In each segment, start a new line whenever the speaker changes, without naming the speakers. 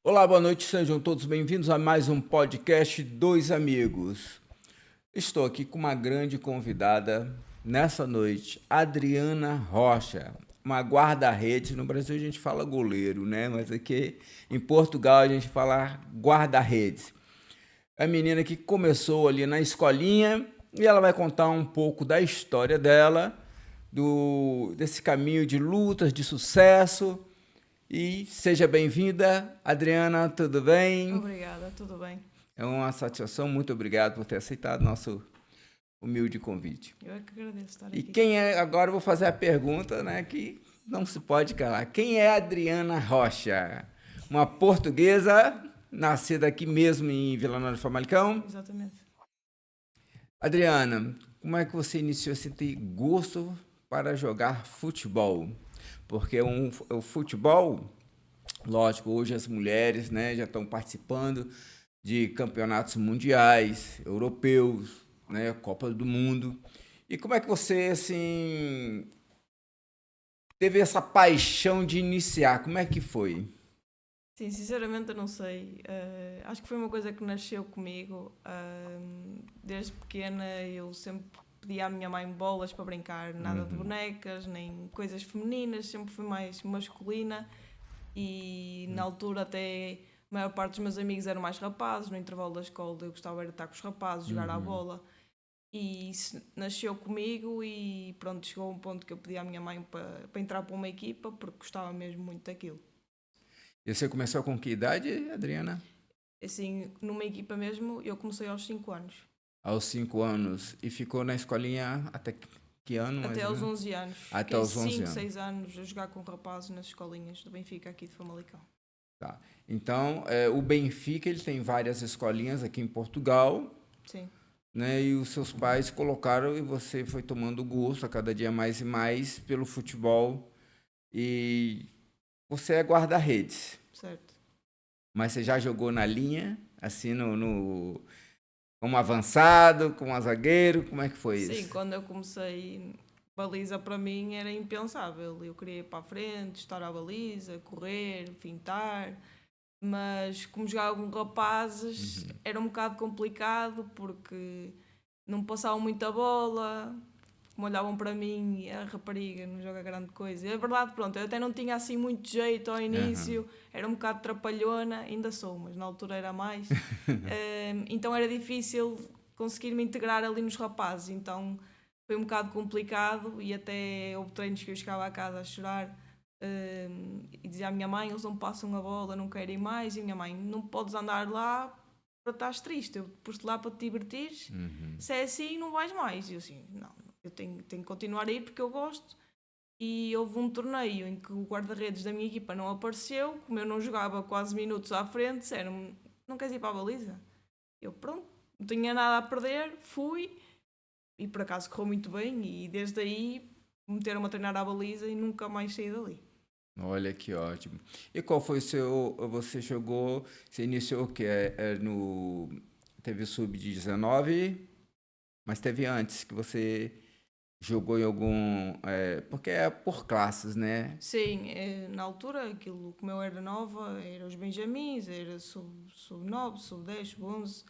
Olá, boa noite, sejam todos bem-vindos a mais um podcast Dois Amigos. Estou aqui com uma grande convidada nessa noite, Adriana Rocha, uma guarda-redes. No Brasil a gente fala goleiro, né? Mas aqui em Portugal a gente fala guarda-redes. É a menina que começou ali na escolinha e ela vai contar um pouco da história dela, desse caminho de lutas, de sucesso. E seja bem-vinda, Adriana, tudo bem?
Obrigada, tudo bem.
É uma satisfação, muito obrigado por ter aceitado nosso humilde convite.
Eu é que agradeço estar
E
aqui.
quem é, agora eu vou fazer a pergunta, né, que não se pode calar. Quem é Adriana Rocha? Uma portuguesa, nascida aqui mesmo em Vila Nova de Famalicão.
Exatamente.
Adriana, como é que você iniciou a sentir gosto para jogar futebol? Porque o futebol, lógico, hoje as mulheres, né, já estão participando de campeonatos mundiais, europeus, né, Copa do Mundo. E como é que você, assim, teve essa paixão de iniciar? Como é que foi?
Sim, sinceramente eu não sei. Acho que foi uma coisa que nasceu comigo. Desde pequena eu sempre pedia à minha mãe bolas para brincar, nada de bonecas, nem coisas femininas, sempre fui mais masculina. E na altura até a maior parte dos meus amigos eram mais rapazes. No intervalo da escola eu gostava era de estar com os rapazes, jogar à bola. E isso nasceu comigo e pronto, chegou a um ponto que eu pedi à minha mãe para entrar para uma equipa porque gostava mesmo muito daquilo.
E você começou com que idade, Adriana?
Assim, numa equipa mesmo, eu comecei aos 5 anos.
Aos 5 anos. E ficou na escolinha até que ano, mais
Até
ou
aos
menos?
11 anos.
Até
Fiquei
os 11
5,
anos.
6 anos a jogar com rapazes nas escolinhas do Benfica aqui de Famalicão.
Tá. Então, o Benfica ele tem várias escolinhas aqui em Portugal,
Sim,
né? E os seus pais colocaram e você foi tomando gosto a cada dia mais e mais pelo futebol. E você é guarda-redes,
certo.
mas você já jogou na linha, assim, como avançado, como zagueiro? Como é que foi
Sim,
isso?
quando eu comecei, baliza para mim era impensável. Eu queria ir para a frente, estar à baliza, correr, fintar. Mas como jogava com rapazes era um bocado complicado porque não passavam muita bola, como olhavam para mim, a rapariga não joga grande coisa. E a verdade, pronto, eu até não tinha assim muito jeito ao
Aham.
início, era um bocado trapalhona, ainda sou, mas na altura era mais. Então era difícil conseguir me integrar ali nos rapazes, então foi um bocado complicado e até houve treinos que eu chegava a casa a chorar. E dizia à minha mãe, eles não passam a bola, não querem mais. E a minha mãe, não podes andar lá para estás triste, eu pus-te lá para te divertires, se é assim não vais mais. E eu assim, não, eu tenho que continuar a ir porque eu gosto. E houve um torneio em que o guarda-redes da minha equipa não apareceu, como eu não jogava quase minutos à frente, disseram-me, não queres ir para a baliza? Eu, pronto, não tinha nada a perder, fui, e por acaso correu muito bem, e desde aí meteram-me a treinar à baliza e nunca mais saí dali.
Olha que ótimo. E qual foi o seu. Você jogou. Você iniciou o quê? Teve o sub-19, mas teve antes que você jogou em algum. Porque é por classes, né?
Sim, na altura, aquilo, como eu era nova, era os Benjamins, era sub-9, sub-10, sub-11.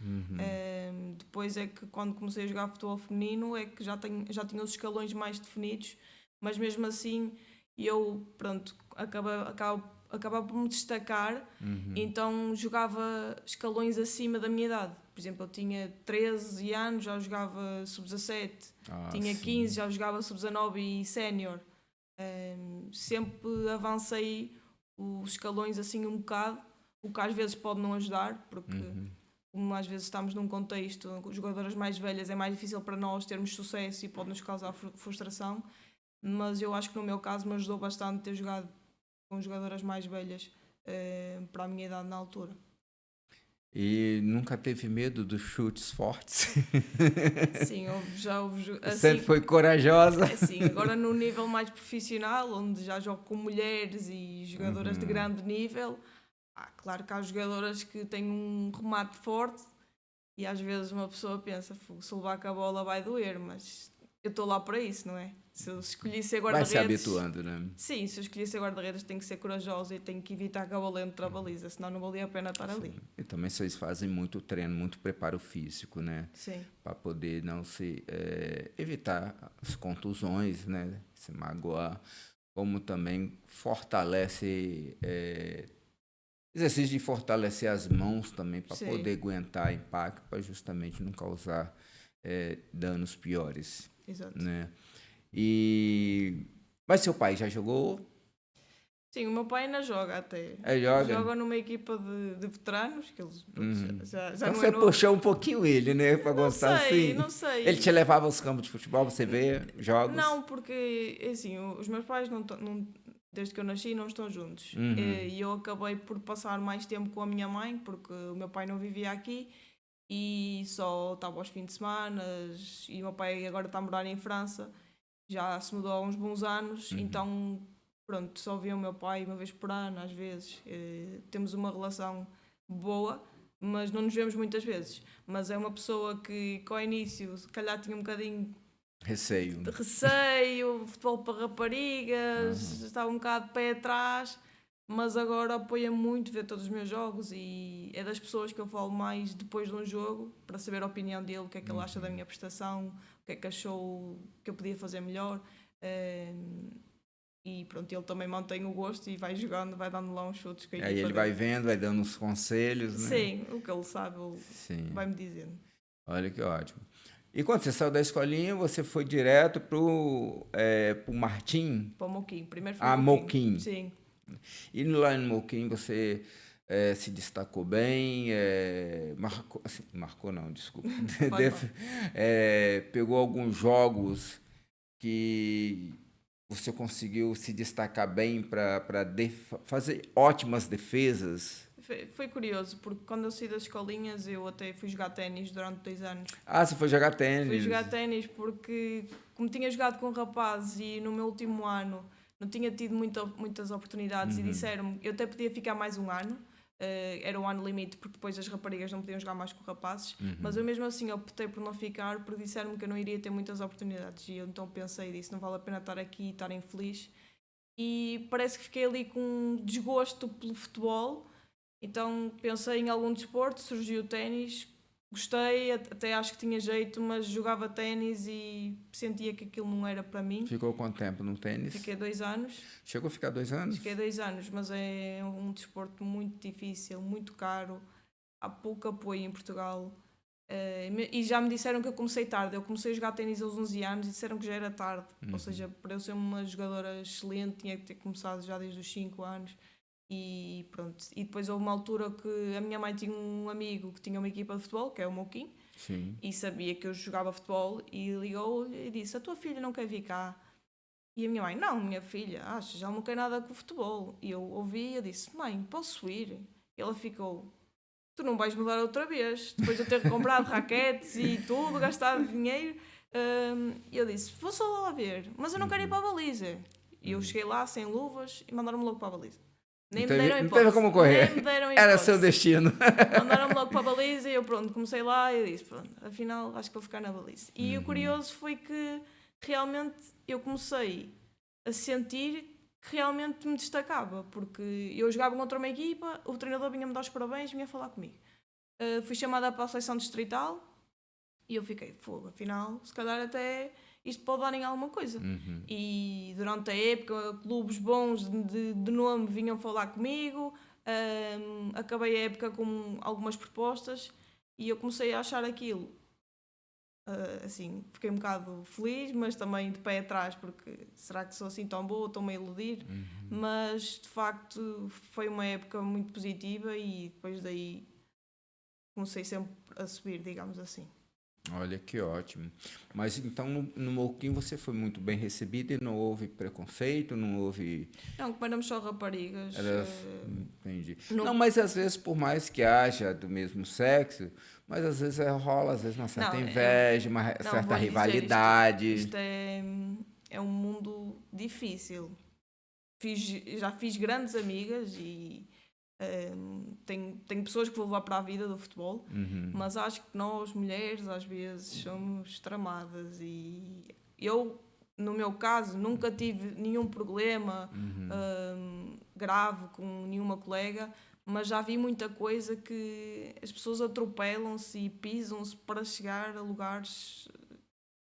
Depois é que, quando comecei a jogar futebol feminino, é que já tinha os escalões mais definidos, mas mesmo assim, eu, pronto, acabava por me destacar, então jogava escalões acima da minha idade. Por exemplo, eu tinha 13 anos, já jogava sub-17,
Ah,
tinha 15,
sim.
já jogava sub-19 e sénior. Sempre avancei os escalões assim um bocado, o que às vezes pode não ajudar, porque como às vezes estamos num contexto com jogadoras mais velhas é mais difícil para nós termos sucesso e pode nos causar frustração, mas eu acho que no meu caso me ajudou bastante ter jogado com jogadoras mais velhas para a minha idade na altura.
E nunca teve medo dos chutes fortes?
Sim, já houve
Sempre
assim,
foi corajosa?
assim, agora no nível mais profissional, onde já jogo com mulheres e jogadoras de grande nível, claro que há jogadoras que têm um remate forte e às vezes uma pessoa pensa, se levar com a bola vai doer, mas eu estou lá para isso, não é? Se eu escolhi ser
Vai
guarda-redes...
se habituando, né?
Sim, se eu escolhi ser guarda-redes tenho que ser corajosa e tenho que evitar que a bola entre a baliza, senão não valia a pena estar ali.
E também vocês fazem muito treino, muito preparo físico, né?
Sim.
Para poder não se evitar as contusões, né? Se magoar, como também fortalece exercício de fortalecer as mãos também para
Sim.
poder aguentar impacto, para justamente não causar danos piores,
Exato.
né? Mas seu pai já jogou?
Sim, o meu pai ainda joga até.
Joga?
Joga numa equipa de veteranos, que eles já
Então
não
você
é novo.
puxou um pouquinho ele, né? Para gostar assim?
Não sei.
Ele te levava aos campos de futebol, você vê jogos?
Não, porque assim, os meus pais desde que eu nasci não estão juntos. E eu acabei por passar mais tempo com a minha mãe, porque o meu pai não vivia aqui e só estava aos fins de semana. E o meu pai agora está a morar em França, já se mudou há uns bons anos, então pronto, só via o meu pai uma vez por ano, às vezes. Temos uma relação boa, mas não nos vemos muitas vezes. Mas é uma pessoa que ao início se calhar tinha um bocadinho
Receio.
de receio, futebol para raparigas, estava um bocado de pé atrás, mas agora apoia muito ver todos os meus jogos e é das pessoas que eu falo mais depois de um jogo para saber a opinião dele, o que é que ele acha da minha prestação, o que é que achou que eu podia fazer melhor. E pronto, ele também mantém o gosto e vai jogando, vai dando lá uns chutes.
Aí ele vai vendo, vai dando uns conselhos, né?
Sim, o que ele sabe, ele vai-me dizendo.
Olha que ótimo. E quando você saiu da escolinha, você foi direto pro Martim?
Para o Moquim, primeiro foi
o Moquim.
Sim.
E lá no Moquim você se destacou bem, marcou não, desculpa. Pegou alguns jogos que você conseguiu se destacar bem para fazer ótimas defesas?
Foi curioso, porque quando eu saí das escolinhas eu até fui jogar ténis durante 2 anos.
Ah, você foi jogar ténis?
Fui jogar ténis porque, como tinha jogado com rapazes e no meu último ano não tinha tido muitas oportunidades e disseram-me eu até podia ficar mais um ano, era um ano limite porque depois as raparigas não podiam jogar mais com rapazes, mas eu mesmo assim optei por não ficar porque disseram-me que eu não iria ter muitas oportunidades e eu então pensei disso, não vale a pena estar aqui e estar infeliz. E parece que fiquei ali com um desgosto pelo futebol. Então pensei em algum desporto, surgiu o ténis, gostei, até acho que tinha jeito, mas jogava ténis e sentia que aquilo não era para mim.
Ficou quanto tempo no ténis?
Fiquei 2 anos.
Chegou a ficar 2 anos?
Fiquei 2 anos, mas é um desporto muito difícil, muito caro, há pouco apoio em Portugal. E já me disseram que eu comecei tarde. Eu comecei a jogar ténis aos 11 anos e disseram que já era tarde. Ou seja, para eu ser uma jogadora excelente tinha que ter começado já desde os 5 anos. E pronto. E depois houve uma altura que a minha mãe tinha um amigo que tinha uma equipa de futebol, que é o Moquim, e sabia que eu jogava futebol e ligou-lhe e disse: a tua filha não quer vir cá? E a minha mãe: não, minha filha, acho, já não quer nada com o futebol. E eu ouvi e disse: mãe, posso ir? E ela ficou: tu não vais mudar outra vez, depois de eu ter comprado raquetes e tudo, gastado dinheiro. E eu disse: vou só lá ver, mas eu não quero ir para a baliza. E eu cheguei lá sem luvas e mandaram-me logo para a baliza. Nem me deram hipótese.
Não teve como correr.
Nem me deram hipótese.
Era seu destino.
Mandaram-me logo para a baliza e eu pronto, comecei lá e disse: pronto, afinal acho que vou ficar na baliza. E o curioso foi que realmente eu comecei a sentir que realmente me destacava, porque eu jogava contra uma equipa, o treinador vinha-me dar os parabéns e vinha falar comigo. Fui chamada para a seleção distrital e eu fiquei: fogo, afinal, se calhar até isto pode dar em alguma coisa. E durante a época, clubes bons de nome vinham falar comigo, acabei a época com algumas propostas e eu comecei a achar aquilo. Assim, fiquei um bocado feliz, mas também de pé atrás, porque será que sou assim tão boa, estou-me a iludir? Mas de facto foi uma época muito positiva e depois daí comecei sempre a subir, digamos assim.
Olha que ótimo. Mas então no Moquim você foi muito bem recebido e não houve preconceito, não houve...
Não, como éramos só raparigas.
Entendi. Não, mas às vezes por mais que haja do mesmo sexo, mas às vezes rola às vezes uma certa inveja, uma certa rivalidade.
Isto é um mundo difícil. Já fiz grandes amigas e tenho pessoas que vou levar para a vida do futebol, mas acho que nós, mulheres, às vezes somos tramadas e eu no meu caso, nunca tive nenhum problema grave com nenhuma colega, mas já vi muita coisa que as pessoas atropelam-se e pisam-se para chegar a lugares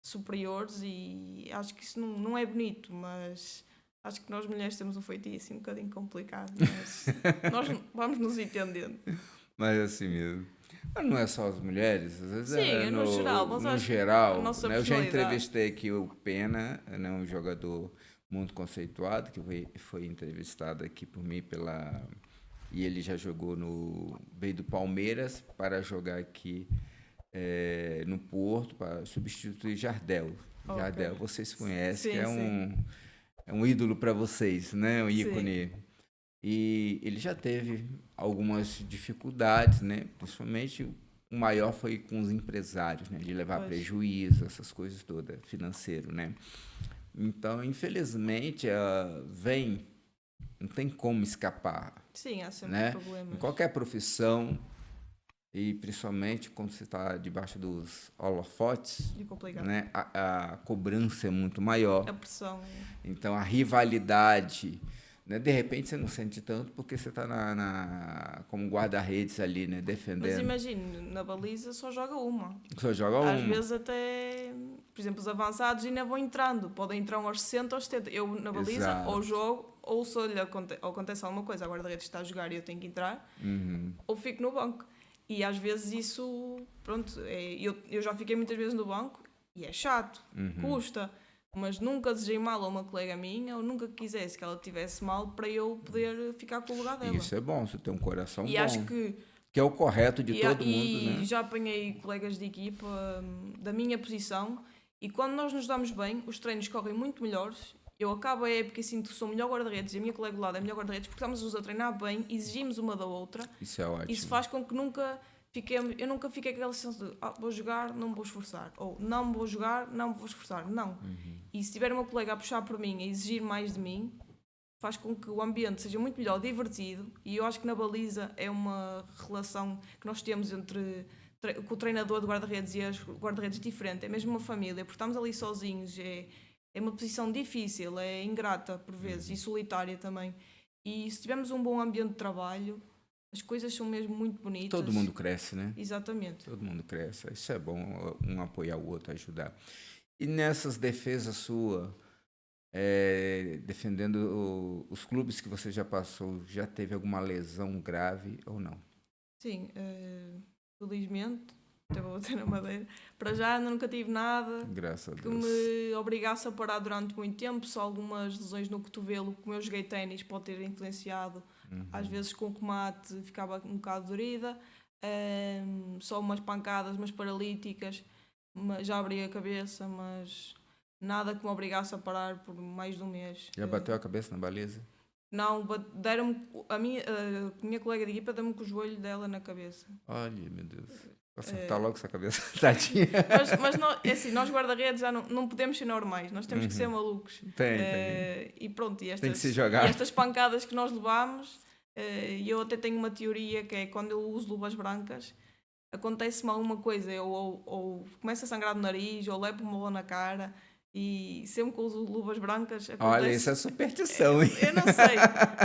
superiores e acho que isso não é bonito, mas acho que nós mulheres temos um feitio assim um bocadinho complicado, mas nós vamos nos entendendo.
Mas assim mesmo. Mas não é só as mulheres, às vezes
Sim, é no geral, mas
no
acho que a
geral,
nossa
né? Eu já
personalidade.
entrevistei aqui o Pena, né? Um jogador muito conceituado, que foi entrevistado aqui por mim e ele já jogou veio do Palmeiras para jogar aqui no Porto, para substituir Jardel.
Ok.
Jardel, vocês conhecem, que
Sim, sim.
é um ídolo para vocês, né? Um
Sim.
ícone. E ele já teve algumas dificuldades, né? Principalmente o maior foi com os empresários, né? De levar
Pois.
prejuízo, essas coisas todas, financeiro, né? Então, infelizmente, não tem como escapar,
Sim, há sempre
né? Em
problemas.
qualquer profissão, e principalmente quando você está debaixo dos holofotes,
E complicado.
né? A cobrança é muito maior.
A pressão.
Então, a rivalidade, né? De repente, você não sente tanto porque você está como guarda-redes ali, né?
Mas
Defendendo.
imagine, na baliza só joga uma.
Só joga
Às
uma.
vezes até, por exemplo, os avançados ainda vão entrando. Podem entrar aos 60 ou 70. Eu na baliza,
Exato.
ou jogo, ou se lhe acontece alguma coisa, a guarda-redes está a jogar e eu tenho que entrar, ou fico no banco. E às vezes isso, pronto, eu já fiquei muitas vezes no banco e é chato, custa. Mas nunca desejei mal a uma colega minha ou nunca quisesse que ela tivesse mal para eu poder ficar com o lugar dela.
Isso é bom, você tem um coração
E
bom.
acho que
é o correto de todo mundo, né?
já apanhei colegas de equipa da minha posição e quando nós nos damos bem, os treinos correm muito melhores. Eu acabo a época e sinto que sou melhor guarda-redes e a minha colega do lado é melhor guarda-redes porque estamos a treinar bem, exigimos uma da outra.
Isso é ótimo.
Isso faz com que eu nunca fiquei com aquela sensação de vou jogar, não me vou esforçar. Ou não vou jogar, não me vou esforçar. Não. E se tiver uma colega a puxar por mim, a exigir mais de mim, faz com que o ambiente seja muito melhor, divertido. E eu acho que na baliza é uma relação que nós temos entre com o treinador de guarda-redes e as guarda-redes diferente. É mesmo uma família, porque estamos ali sozinhos. É uma posição difícil, é ingrata por vezes e solitária também. E se tivermos um bom ambiente de trabalho, as coisas são mesmo muito bonitas.
Todo mundo cresce, né?
Exatamente.
Todo mundo cresce. Isso é bom, um apoiar o outro, ajudar. E nessas defesas suas, defendendo os clubes que você já passou, já teve alguma lesão grave ou não?
Sim, felizmente, até vou bater na madeira, para já nunca tive nada
Graças a
que
Deus.
me obrigasse a parar durante muito tempo, só algumas lesões no cotovelo, como eu joguei ténis, pode ter influenciado, às vezes com o comate ficava um bocado dorida, só umas pancadas, umas paralíticas, já abri a cabeça, mas nada que me obrigasse a parar por mais de um mês.
Já bateu a cabeça na baliza?
Não, deram-me, a minha colega de equipa deu-me com o joelho dela na cabeça.
Olha, meu Deus. Acertar logo essa cabeça, tadinha.
Mas é assim, nós guarda-redes já não podemos ser normais, nós temos que ser malucos.
Tem.
E pronto,
Tem que se jogar.
e estas pancadas que nós levamos, e eu até tenho uma teoria que é quando eu uso luvas brancas, acontece-me alguma coisa, eu ou começo a sangrar do nariz, ou levo uma bola na cara, e sempre que eu uso luvas brancas acontece...
Olha, isso é superstição, hein?
Eu não sei,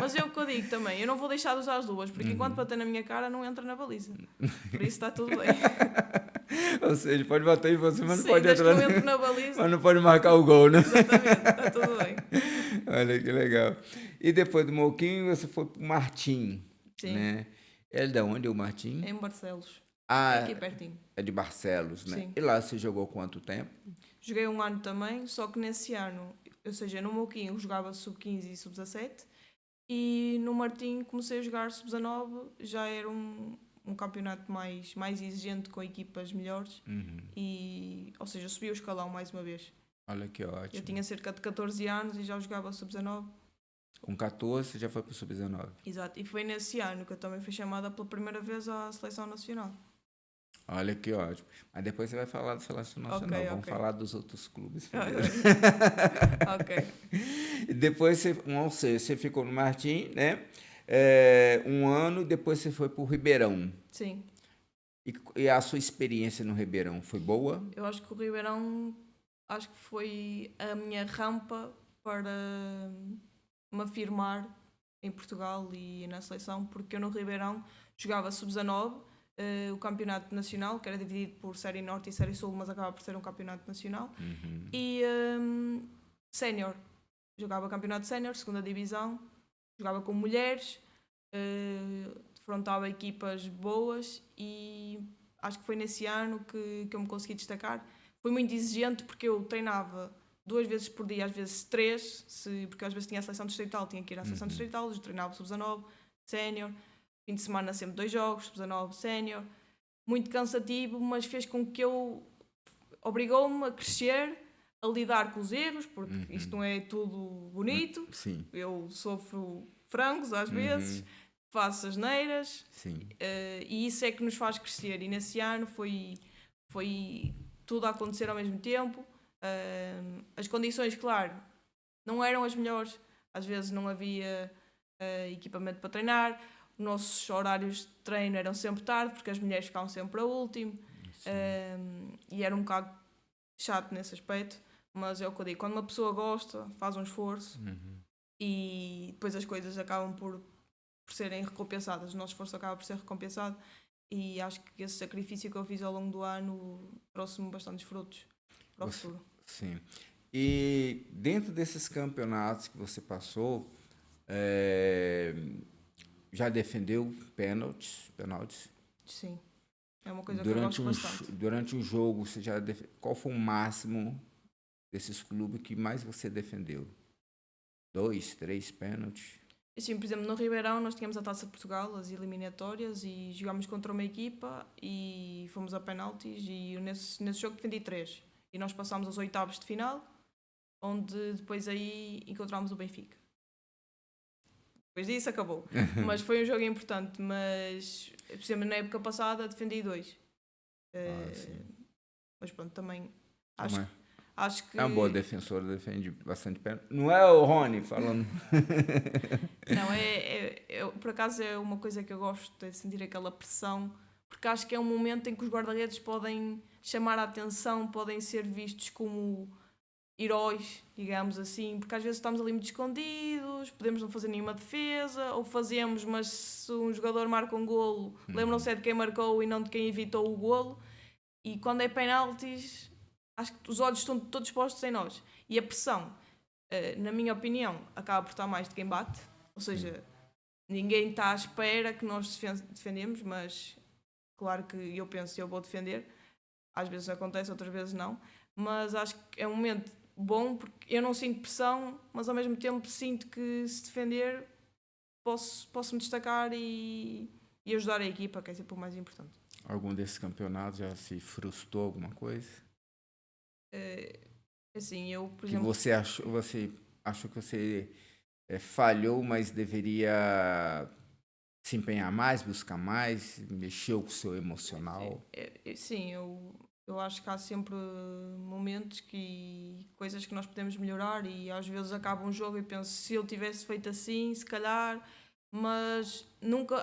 mas é o que eu digo também, eu não vou deixar de usar as luvas, porque enquanto bater na minha cara não entra na baliza. Por isso está tudo bem.
Ou seja, pode bater em você, mas
Sim,
não pode
desde que
entrar.
eu entro na baliza.
Mas não pode marcar o gol, né?
Exatamente, está tudo bem.
Olha que legal. E depois do Moquinho, você foi pro Martim,
Sim.
né? Ele é de onde, o Martim?
Em Barcelos.
Ah,
Aqui pertinho.
é de Barcelos, né?
Sim.
E lá você jogou quanto tempo?
Joguei um ano também, só que nesse ano, ou seja, no Moquinho jogava sub-15 e sub-17 e no Martim comecei a jogar sub-19, já era um campeonato mais exigente com equipas melhores e, ou seja, subi o escalão mais uma vez.
Olha que ótimo.
Eu tinha cerca de 14 anos e já jogava sub-19.
Com 14 você já foi pro sub-19.
Exato, e foi nesse ano que eu também fui chamada pela primeira vez à Seleção Nacional.
Olha que ótimo. Mas depois você vai falar da Seleção Nacional.
Ok,
Vamos
ok.
falar dos outros clubes primeiro.
Ok.
E depois você ficou no Martim, né? Um ano, e depois você foi pro Ribeirão.
Sim.
E a sua experiência no Ribeirão foi boa?
Eu acho que o Ribeirão acho que foi a minha rampa para me afirmar em Portugal e na seleção, porque eu no Ribeirão jogava sub-19, o campeonato nacional, que era dividido por Série Norte e Série Sul, mas acaba por ser um campeonato nacional, e sénior. Jogava campeonato sénior, segunda divisão, jogava com mulheres, defrontava equipas boas e acho que foi nesse ano que eu me consegui destacar. Foi muito exigente porque eu treinava 2 vezes por dia, às vezes 3, porque às vezes tinha a seleção distrital, tinha que ir à seleção distrital, eu treinava sub-19, sénior, fim de semana sempre 2 jogos, sub-19, sénior. Muito cansativo, mas fez com que obrigou-me a crescer, a lidar com os erros, porque isto não é tudo bonito.
Sim.
Eu sofro frangos às vezes, faço asneiras, e isso é que nos faz crescer. E nesse ano foi tudo a acontecer ao mesmo tempo. As condições, claro, não eram as melhores. Às vezes não havia equipamento para treinar. Os nossos horários de treino eram sempre tarde, porque as mulheres ficavam sempre a último. E era um bocado chato nesse aspecto. Mas é o que eu digo, quando uma pessoa gosta, faz um esforço e depois as coisas acabam por serem recompensadas. O nosso esforço acaba por ser recompensado e acho que esse sacrifício que eu fiz ao longo do ano trouxe-me bastantes frutos para o futuro.
Sim. E dentro desses campeonatos que você passou, já defendeu pênaltis?
Sim. É uma coisa que eu gosto bastante.
Durante um jogo, você qual foi o máximo desses clubes que mais você defendeu? 2, 3 pênaltis?
Assim, por exemplo, no Ribeirão nós tínhamos a Taça de Portugal, as eliminatórias, e jogámos contra uma equipa e fomos a penaltis e nesse jogo defendi 3. E nós passámos aos oitavos de final, onde depois aí encontramos o Benfica. Depois disso acabou. Mas foi um jogo importante, mas por exemplo, na época passada defendi 2. Mas pronto, também acho que...
É um bom defensor, defende bastante pênalti. Não é o Rony falando?
Não, por acaso é uma coisa que eu gosto, de sentir aquela pressão, porque acho que é um momento em que os guarda-redes podem chamar a atenção, podem ser vistos como heróis, digamos assim, porque às vezes estamos ali muito escondidos, podemos não fazer nenhuma defesa, ou fazemos, mas se um jogador marca um golo, lembram-se de quem marcou e não de quem evitou o golo, e quando é penaltis, acho que os olhos estão todos postos em nós, e a pressão, na minha opinião, acaba por estar mais de quem bate, ou seja, ninguém está à espera que nós defendemos, mas claro que eu penso, eu vou defender, às vezes acontece, outras vezes não, mas acho que é um momento bom porque eu não sinto pressão, mas ao mesmo tempo sinto que se defender posso me destacar e ajudar a equipa, que é sempre o mais importante.
Algum desses campeonatos já se frustrou alguma coisa?
Assim, eu, por exemplo...
Você achou que você falhou, mas deveria se empenhar mais, buscar mais, mexeu com o seu emocional?
Sim, eu acho que há sempre momentos coisas que nós podemos melhorar e às vezes acaba um jogo e penso, se eu tivesse feito assim, se calhar, mas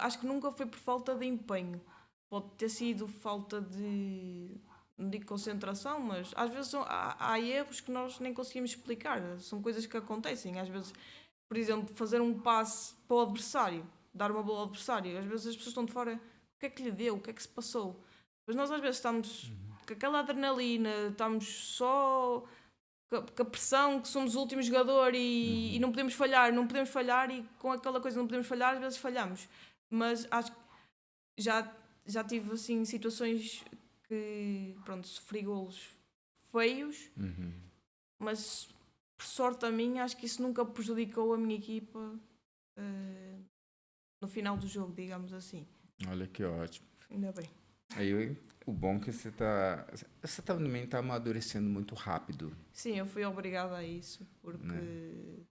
acho que nunca foi por falta de empenho. Pode ter sido falta de, não digo concentração, mas às vezes há erros que nós nem conseguimos explicar. São coisas que acontecem. Às vezes, por exemplo, fazer um passe para o adversário, dar uma bola ao adversário. Às vezes as pessoas estão de fora, o que é que lhe deu? O que é que se passou? Mas nós às vezes estamos com aquela adrenalina, estamos só com a pressão que somos o último jogador e não podemos falhar e com aquela coisa não podemos falhar, às vezes falhamos. Mas acho que já tive assim situações que, pronto, sofri golos feios, mas por sorte a minha, acho que isso nunca prejudicou a minha equipa no final do jogo, digamos assim.
Olha que ótimo.
Ainda bem.
Aí o bom é que você também está amadurecendo muito rápido.
Sim, eu fui obrigada a isso, porque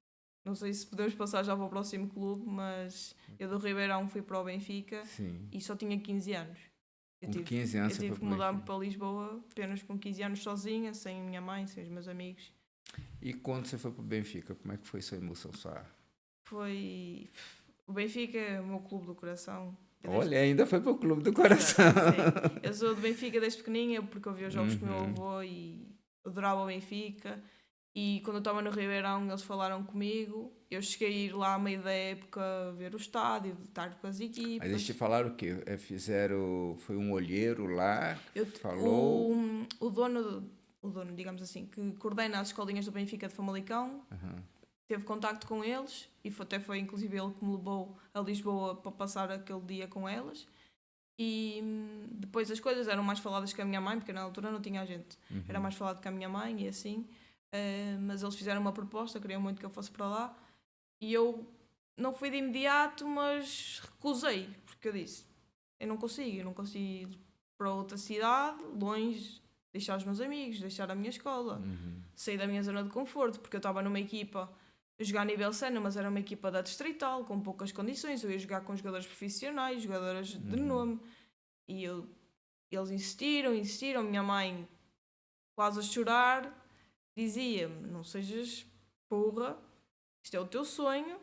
não sei se podemos passar já para o próximo clube, mas eu do Ribeirão fui para o Benfica.
Sim.
E só tinha 15 anos.
Com 15 anos
eu tive que mudar-me para Lisboa apenas com 15 anos sozinha, sem a minha mãe, sem os meus amigos.
E quando você foi para o Benfica, como é que foi sua emoção?
O Benfica é o meu clube do coração.
Olha, ainda foi para o clube do coração.
Sim. Eu sou do Benfica desde pequeninha porque eu vi os jogos com o meu avô e adorava o Benfica. E quando eu estava no Ribeirão, eles falaram comigo. Eu cheguei a ir lá à meio da época ver o estádio, estar com as equipas.
Mas eles te falaram o quê? Fizeram. Foi um olheiro lá que
Eu,
falou.
o dono, digamos assim, que coordena as escolinhas do Benfica de Famalicão, teve contacto com eles e até foi inclusive ele que me levou a Lisboa para passar aquele dia com elas. E depois as coisas eram mais faladas com a minha mãe, porque na altura não tinha gente. Era mais falado com a minha mãe e assim. Mas eles fizeram uma proposta, queriam muito que eu fosse para lá. E eu não fui de imediato, mas recusei, porque eu disse: eu não consigo ir para outra cidade, longe, deixar os meus amigos, deixar a minha escola, sair da minha zona de conforto, porque eu estava numa equipa a jogar a nível sénior, mas era uma equipa da distrital, com poucas condições. Eu ia jogar com jogadores profissionais, jogadores de nome, e eles insistiram. Minha mãe, quase a chorar, dizia-me: não sejas porra, isto é o teu sonho,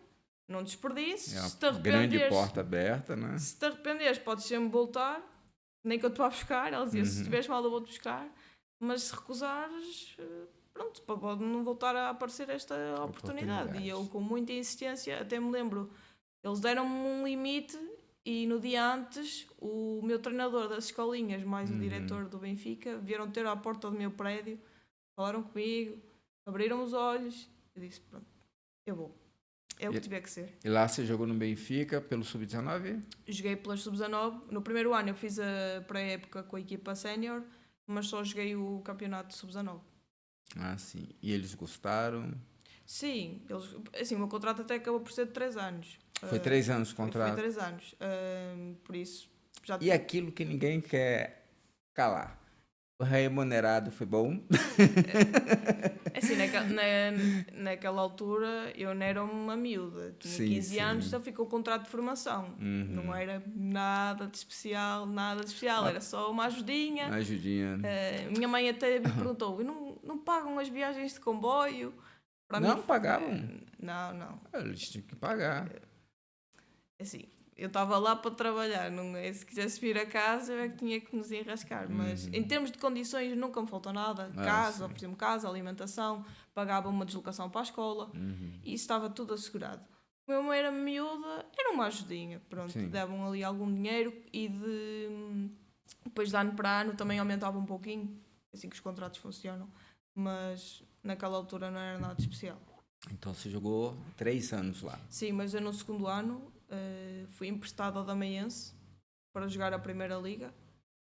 não desperdices.
É
Se te
uma grande
arrependeres,
porta aberta, né?
se te arrependeres, podes sempre voltar, nem que eu te vá buscar. Ela dizia: se estiveres mal, eu vou-te buscar, mas se recusares, pronto, pode não voltar a aparecer esta oportunidade. E eu, com muita insistência, até me lembro, eles deram-me um limite. E no dia antes, o meu treinador das escolinhas, mais o diretor do Benfica, vieram ter à porta do meu prédio, falaram comigo, abriram os olhos. Eu disse: pronto, eu vou. É o que tiver que ser.
E lá você jogou no Benfica pelo Sub-19?
Joguei pelas Sub-19. No primeiro ano eu fiz a pré-época com a equipa sénior, mas só joguei o campeonato Sub-19.
Ah, sim. E eles gostaram?
Sim, assim, o meu contrato até acabou por ser de 3 anos.
Foi 3 anos o contrato?
Foi 3 anos. Por isso, já...
E aquilo que ninguém quer calar. O remunerado foi bom?
Assim, naquela altura eu não era uma miúda, tinha 15 anos, então ficou o contrato de formação. Não era nada de especial, era só uma ajudinha.
Uma ajudinha.
Minha mãe até me perguntou: não pagam as viagens de comboio? Para
não
mim,
pagavam?
Não.
Eles tinham que pagar.
Assim, eu estava lá para trabalhar, não é? Se quisesse vir a casa, eu é que tinha que nos enrascar. Mas em termos de condições, nunca me faltou nada. Casa, ofereci-me casa, alimentação, pagava uma deslocação para a escola e isso estava tudo assegurado. Como eu era miúda, era uma ajudinha. Pronto, davam ali algum dinheiro e depois de ano para ano também aumentava um pouquinho, assim que os contratos funcionam. Mas naquela altura não era nada de especial.
Então você jogou 3 anos lá?
Sim, mas eu no segundo ano fui emprestado ao Damaense para jogar a Primeira Liga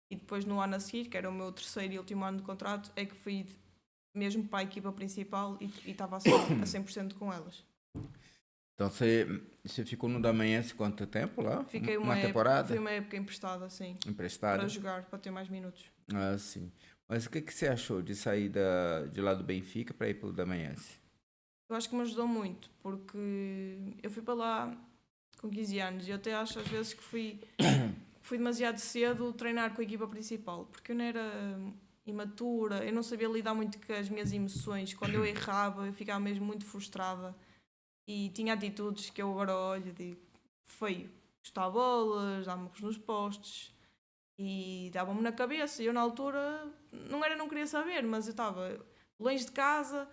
e depois no ano a seguir, que era o meu terceiro e último ano de contrato, é que fui mesmo para a equipa principal e estava a 100% com elas.
Então você ficou no Damaense quanto tempo lá?
Fiquei
uma temporada?
Foi uma época emprestada, sim.
Emprestada?
Para jogar, para ter mais minutos.
Ah, sim. Mas o que você achou de sair de lá do Benfica para ir para o Damaense?
Eu acho que me ajudou muito, porque eu fui para lá com 15 anos e eu até acho às vezes que fui demasiado cedo treinar com a equipa principal, porque eu não era imatura, eu não sabia lidar muito com as minhas emoções. Quando eu errava, eu ficava mesmo muito frustrada e tinha atitudes que eu agora olho e digo: feio, chutar bolas, dar murros nos postes, e davam-me na cabeça. E eu na altura não queria saber, mas eu estava longe de casa,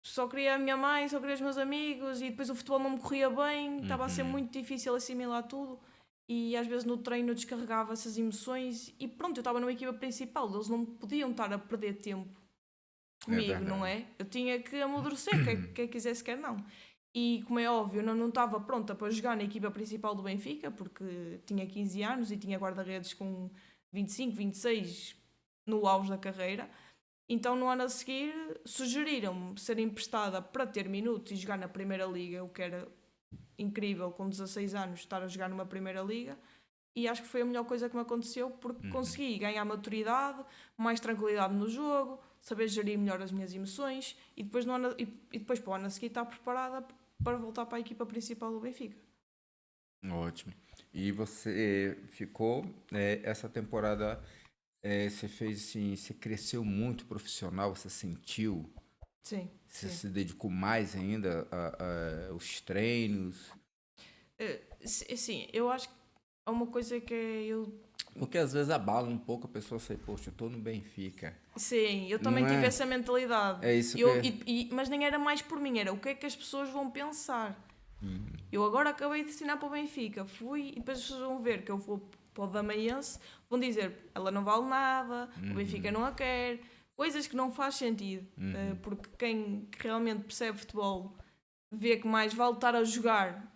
só queria a minha mãe, só queria os meus amigos, e depois o futebol não me corria bem, estava a ser muito difícil assimilar tudo. E às vezes no treino eu descarregava essas emoções e pronto, eu estava numa equipa principal, eles não podiam estar a perder tempo comigo, não é? Eu tinha que amadurecer, quer quisesse, quer não. E como é óbvio, eu não estava pronta para jogar na equipa principal do Benfica, porque tinha 15 anos e tinha guarda-redes com 25, 26 no auge da carreira. Então no ano a seguir sugeriram-me ser emprestada para ter minutos e jogar na Primeira Liga, o que era incrível, com 16 anos estar a jogar numa Primeira Liga, e acho que foi a melhor coisa que me aconteceu, porque consegui ganhar maturidade, mais tranquilidade no jogo, saber gerir melhor as minhas emoções e depois, depois para o ano a seguir estar preparada para voltar para a equipa principal do Benfica.
Ótimo. E você ficou essa temporada, você fez assim, você cresceu muito profissional, você sentiu?
Sim.
Você se dedicou mais ainda aos treinos?
Sim, eu acho que há uma coisa que eu
Porque às vezes abala um pouco a pessoa sair, poxa, eu tô no Benfica.
Sim, eu também
Não
tive
é?
essa mentalidade.
É isso
Eu,
que...
mas nem era mais por mim, era o que é que as pessoas vão pensar. Eu agora acabei de assinar para o Benfica, fui e depois as pessoas vão ver que eu vou para o Damaense, vão dizer, ela não vale nada, o Benfica não a quer, coisas que não faz sentido, porque quem realmente percebe futebol vê que mais vale estar a jogar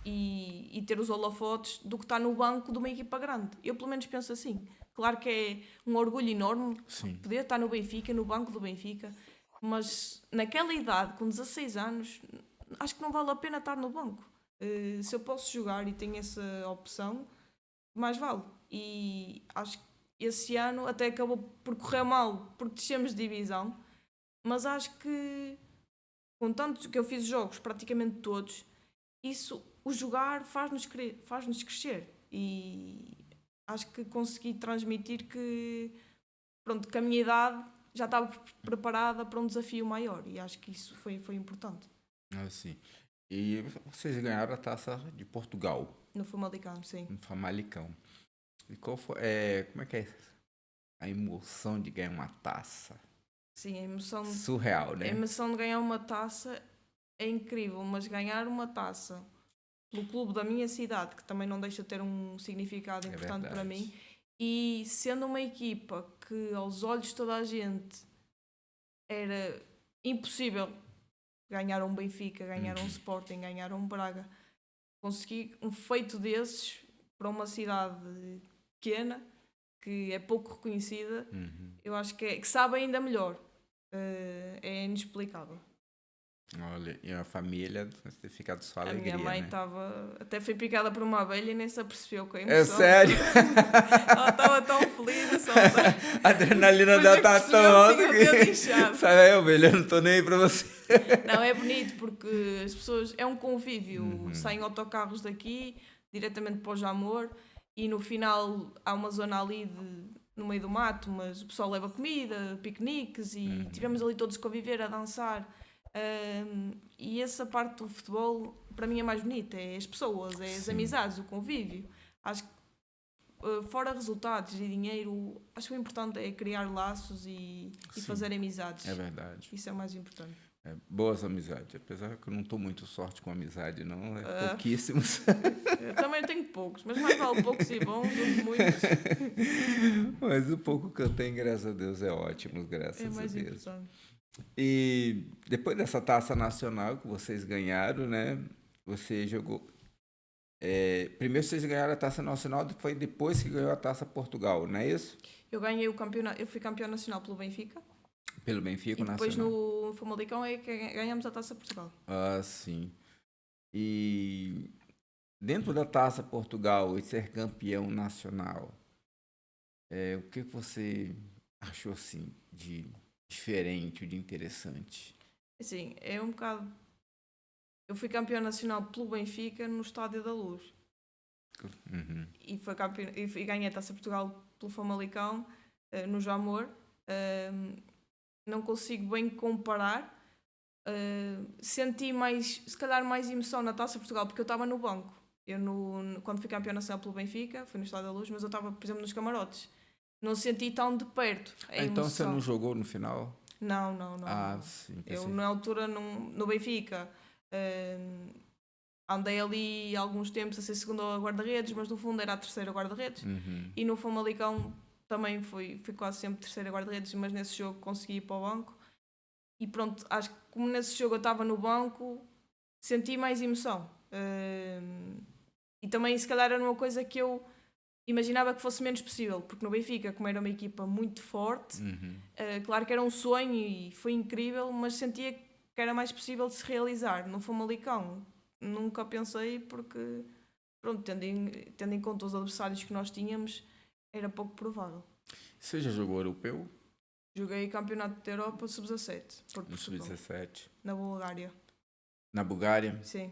e ter os holofotes do que estar no banco de uma equipa grande. Eu pelo menos penso assim. Claro que é um orgulho enorme
Sim.
poder estar no Benfica, no banco do Benfica, mas naquela idade, com 16 anos, acho que não vale a pena estar no banco. Se eu posso jogar e tenho essa opção, mais vale. E acho que esse ano até acabou por correr mal, porque descemos de divisão, mas acho que, contanto que eu fiz jogos praticamente todos, isso, o jogar faz-nos crescer. E acho que consegui transmitir que, pronto, que a minha idade já estava preparada para um desafio maior. E acho que isso foi importante.
Assim. E vocês ganharam a taça de Portugal,
No Famalicão, sim.
no Famalicão. E qual foi, como é que é a emoção de ganhar uma taça?
Sim,
Surreal,
a
né?
emoção de ganhar uma taça é incrível, mas ganhar uma taça no clube da minha cidade, que também não deixa de ter um significado importante para mim, e sendo uma equipa que aos olhos de toda a gente era impossível ganhar um Benfica, ganhar um Sporting, ganhar um Braga, conseguir um feito desses para uma cidade pequena, que é pouco reconhecida, eu acho que sabe ainda melhor. É inexplicável.
Olha, e a família deve ter ficado só
A
alegria,
minha mãe
né?
estava. Até foi picada por uma abelha e nem se apercebeu com a
É
emoção.
sério?
Ela estava tão feliz.
A adrenalina
Depois
dela
é que
tá
percebeu
tão alta
que tinha o dedo
que...
inchado.
Sai aí, ovelha, eu não tô nem aí pra você.
Não, é bonito porque as pessoas. É um convívio. Saem autocarros daqui, diretamente para o Jamor, e no final há uma zona ali no meio do mato, mas o pessoal leva comida, piqueniques, e tivemos ali todos a conviver, a dançar. E essa parte do futebol para mim é mais bonita, é as pessoas, é as amizades, o convívio. Acho que fora resultados e dinheiro, acho que o importante é criar laços e fazer amizades.
É verdade.
Isso é o mais importante.
Boas amizades, apesar que eu não tô muito sorte com amizade, não, pouquíssimos.
Eu também tenho poucos, mas mais vale poucos e bons do que muitos.
Mas o pouco que eu tenho, graças a Deus, é ótimo, graças
É
a
mais
Deus.
importante.
E depois dessa taça nacional que vocês ganharam, né? Você jogou. Primeiro vocês ganharam a taça nacional, foi depois que ganhou a taça Portugal, não é isso?
Eu ganhei o campeonato, eu fui campeão nacional pelo Benfica.
Pelo Benfica
E depois
Nacional.
no Famalicão é que ganhamos a Taça Portugal.
Ah, sim. E dentro da taça Portugal e ser campeão nacional, o que você achou assim de diferente, de interessante?
Assim, é um bocado. Eu fui campeão nacional pelo Benfica no Estádio da Luz. E, e ganhei a Taça Portugal pelo Famalicão, no Jamor. Não consigo bem comparar. Senti mais, se calhar, mais emoção na Taça Portugal porque eu estava no banco. Eu quando fui campeão nacional pelo Benfica, fui no Estádio da Luz, mas eu estava, por exemplo, nos camarotes. Não senti tão de perto a emoção.
Então você não jogou no final?
Não.
Sim.
Eu na altura no Benfica andei ali alguns tempos a ser segunda guarda-redes, mas no fundo era a terceira guarda-redes. E no Famalicão também fui quase sempre terceira guarda-redes, mas nesse jogo consegui ir para o banco. E pronto, acho que como nesse jogo eu estava no banco, senti mais emoção. E também se calhar era uma coisa que eu imaginava que fosse menos possível, porque no Benfica, como era uma equipa muito forte, claro que era um sonho e foi incrível, mas sentia que era mais possível de se realizar. No Famalicão nunca pensei, porque pronto, tendo em conta os adversários que nós tínhamos, era pouco provável.
Você já jogou europeu?
Joguei campeonato da Europa sub-17 por Portugal,
sub-17.
na Bulgária.
Na Bulgária?
Sim.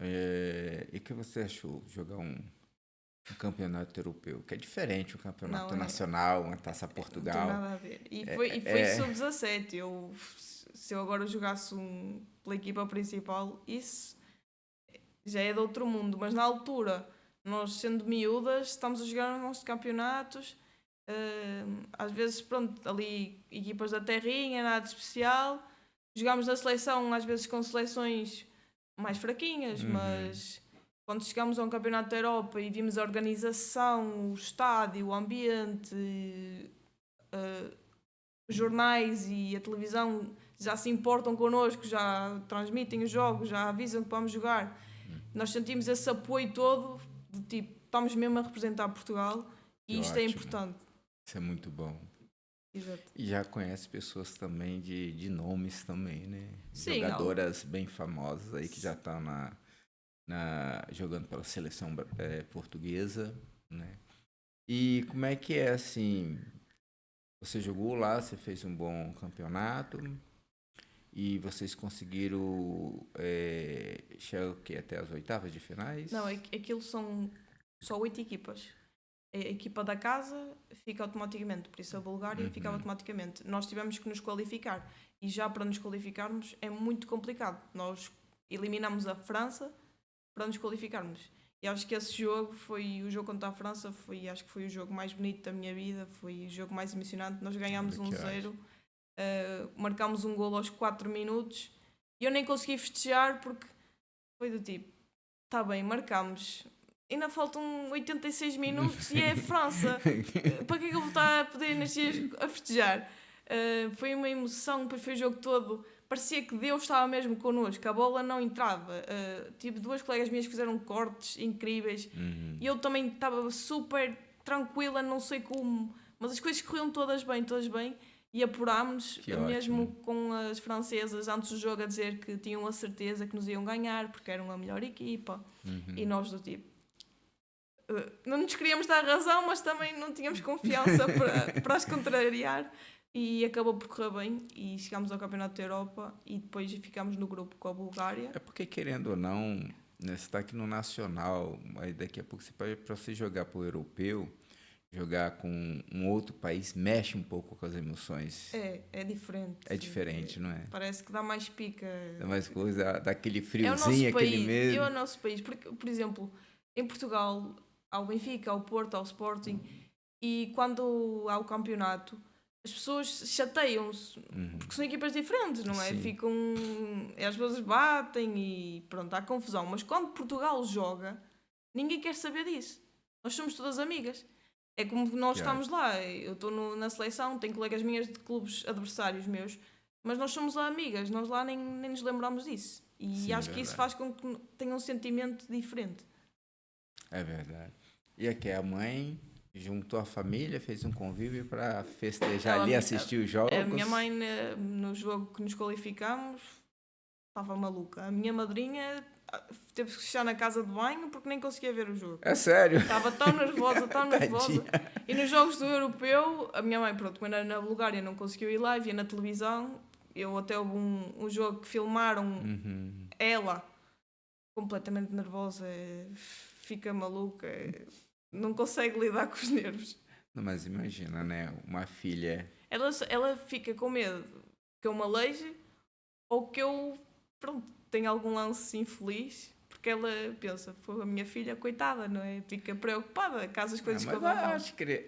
E o que você achou de jogar um campeonato europeu? Que é diferente o campeonato nacional, uma taça Portugal.
Não tem nada a ver. E foi sub-17. Se eu agora jogasse pela equipa principal, isso já é de outro mundo. Mas na altura Nós, sendo miúdas, estamos a jogar nos nossos campeonatos. Às vezes, pronto, ali equipas da terrinha, nada de especial. Jogámos na seleção, às vezes com seleções mais fraquinhas, mas quando chegámos a um campeonato da Europa e vimos a organização, o estádio, o ambiente, os jornais e a televisão já se importam connosco, já transmitem os jogos, já avisam que vamos jogar. Nós sentimos esse apoio todo, de tipo, estamos mesmo a representar Portugal e isto é importante.
Isso é muito bom.
Exato.
E já conhece pessoas também de nomes também, né?
Sim,
jogadoras bem famosas aí que já estão jogando pela seleção portuguesa, né? E como é que é, assim, você jogou lá, você fez um bom campeonato e vocês conseguiram chegar até as oitavas de finais?
Não, aquilo são só 8 equipas. A equipa da casa fica automaticamente, por isso a Bulgária ficava automaticamente. Nós tivemos que nos qualificar e já para nos qualificarmos é muito complicado. Nós eliminamos a França para nos qualificarmos. E acho que esse jogo foi o jogo contra a França, acho que foi o jogo mais bonito da minha vida, foi o jogo mais emocionante. Nós ganhámos 1-0, marcámos um golo aos 4 minutos e eu nem consegui festejar porque foi do tipo, está bem, marcámos. Ainda faltam 86 minutos e é a França. Para que é que eu vou estar a poder nascer a festejar? Foi uma emoção, depois foi o jogo todo. Parecia que Deus estava mesmo connosco, a bola não entrava. Tive 2 colegas minhas que fizeram cortes incríveis e eu também estava super tranquila, não sei como, mas as coisas corriam todas bem e apurámos, mesmo com as francesas antes do jogo a dizer que tinham a certeza que nos iam ganhar porque eram a melhor equipa e nós do tipo. Não nos queríamos dar razão, mas também não tínhamos confiança para as contrariar e acabou por correr bem e chegámos ao Campeonato da Europa e depois ficámos no grupo com a Bulgária.
É porque, querendo ou não, né, você está aqui no Nacional, aí daqui a pouco para você jogar para o europeu, jogar com um outro país, mexe um pouco com as emoções.
É diferente.
É diferente, não é?
Parece que dá mais pica.
Dá mais coisa, dá aquele friozinho, aquele medo.
É o nosso país, porque, por exemplo, em Portugal, ao Benfica, ao Porto, ao Sporting, e quando há o campeonato, as pessoas chateiam-se, porque são equipas diferentes, não é?
Sim.
Às vezes batem e pronto, há confusão. Mas quando Portugal joga, ninguém quer saber disso. Nós somos todas amigas. É como nós estamos lá. Eu estou na seleção, tenho colegas minhas de clubes adversários meus, mas nós somos lá amigas, nós lá nem nos lembramos disso. E
Sim,
acho que isso faz com que tenha um sentimento diferente.
É verdade. E aqui a mãe juntou a família, fez um convívio para festejar ali, assistir os jogos.
A minha mãe, no jogo que nos qualificamos, estava maluca. A minha madrinha teve que fechar na casa de banho porque nem conseguia ver o jogo.
É sério?
Estava tão nervosa. E nos jogos do europeu, a minha mãe, pronto, quando era na Bulgária não conseguiu ir lá, via na televisão. Eu até houve um jogo que filmaram ela completamente nervosa, fica maluca, não consegue lidar com os nervos.
Não, mas imagina, né? Uma filha...
Ela fica com medo que eu me aleije ou que eu, pronto, tenha algum lance infeliz, porque ela pensa, foi a minha filha, coitada, não é? Fica preocupada caso as coisas corram mal.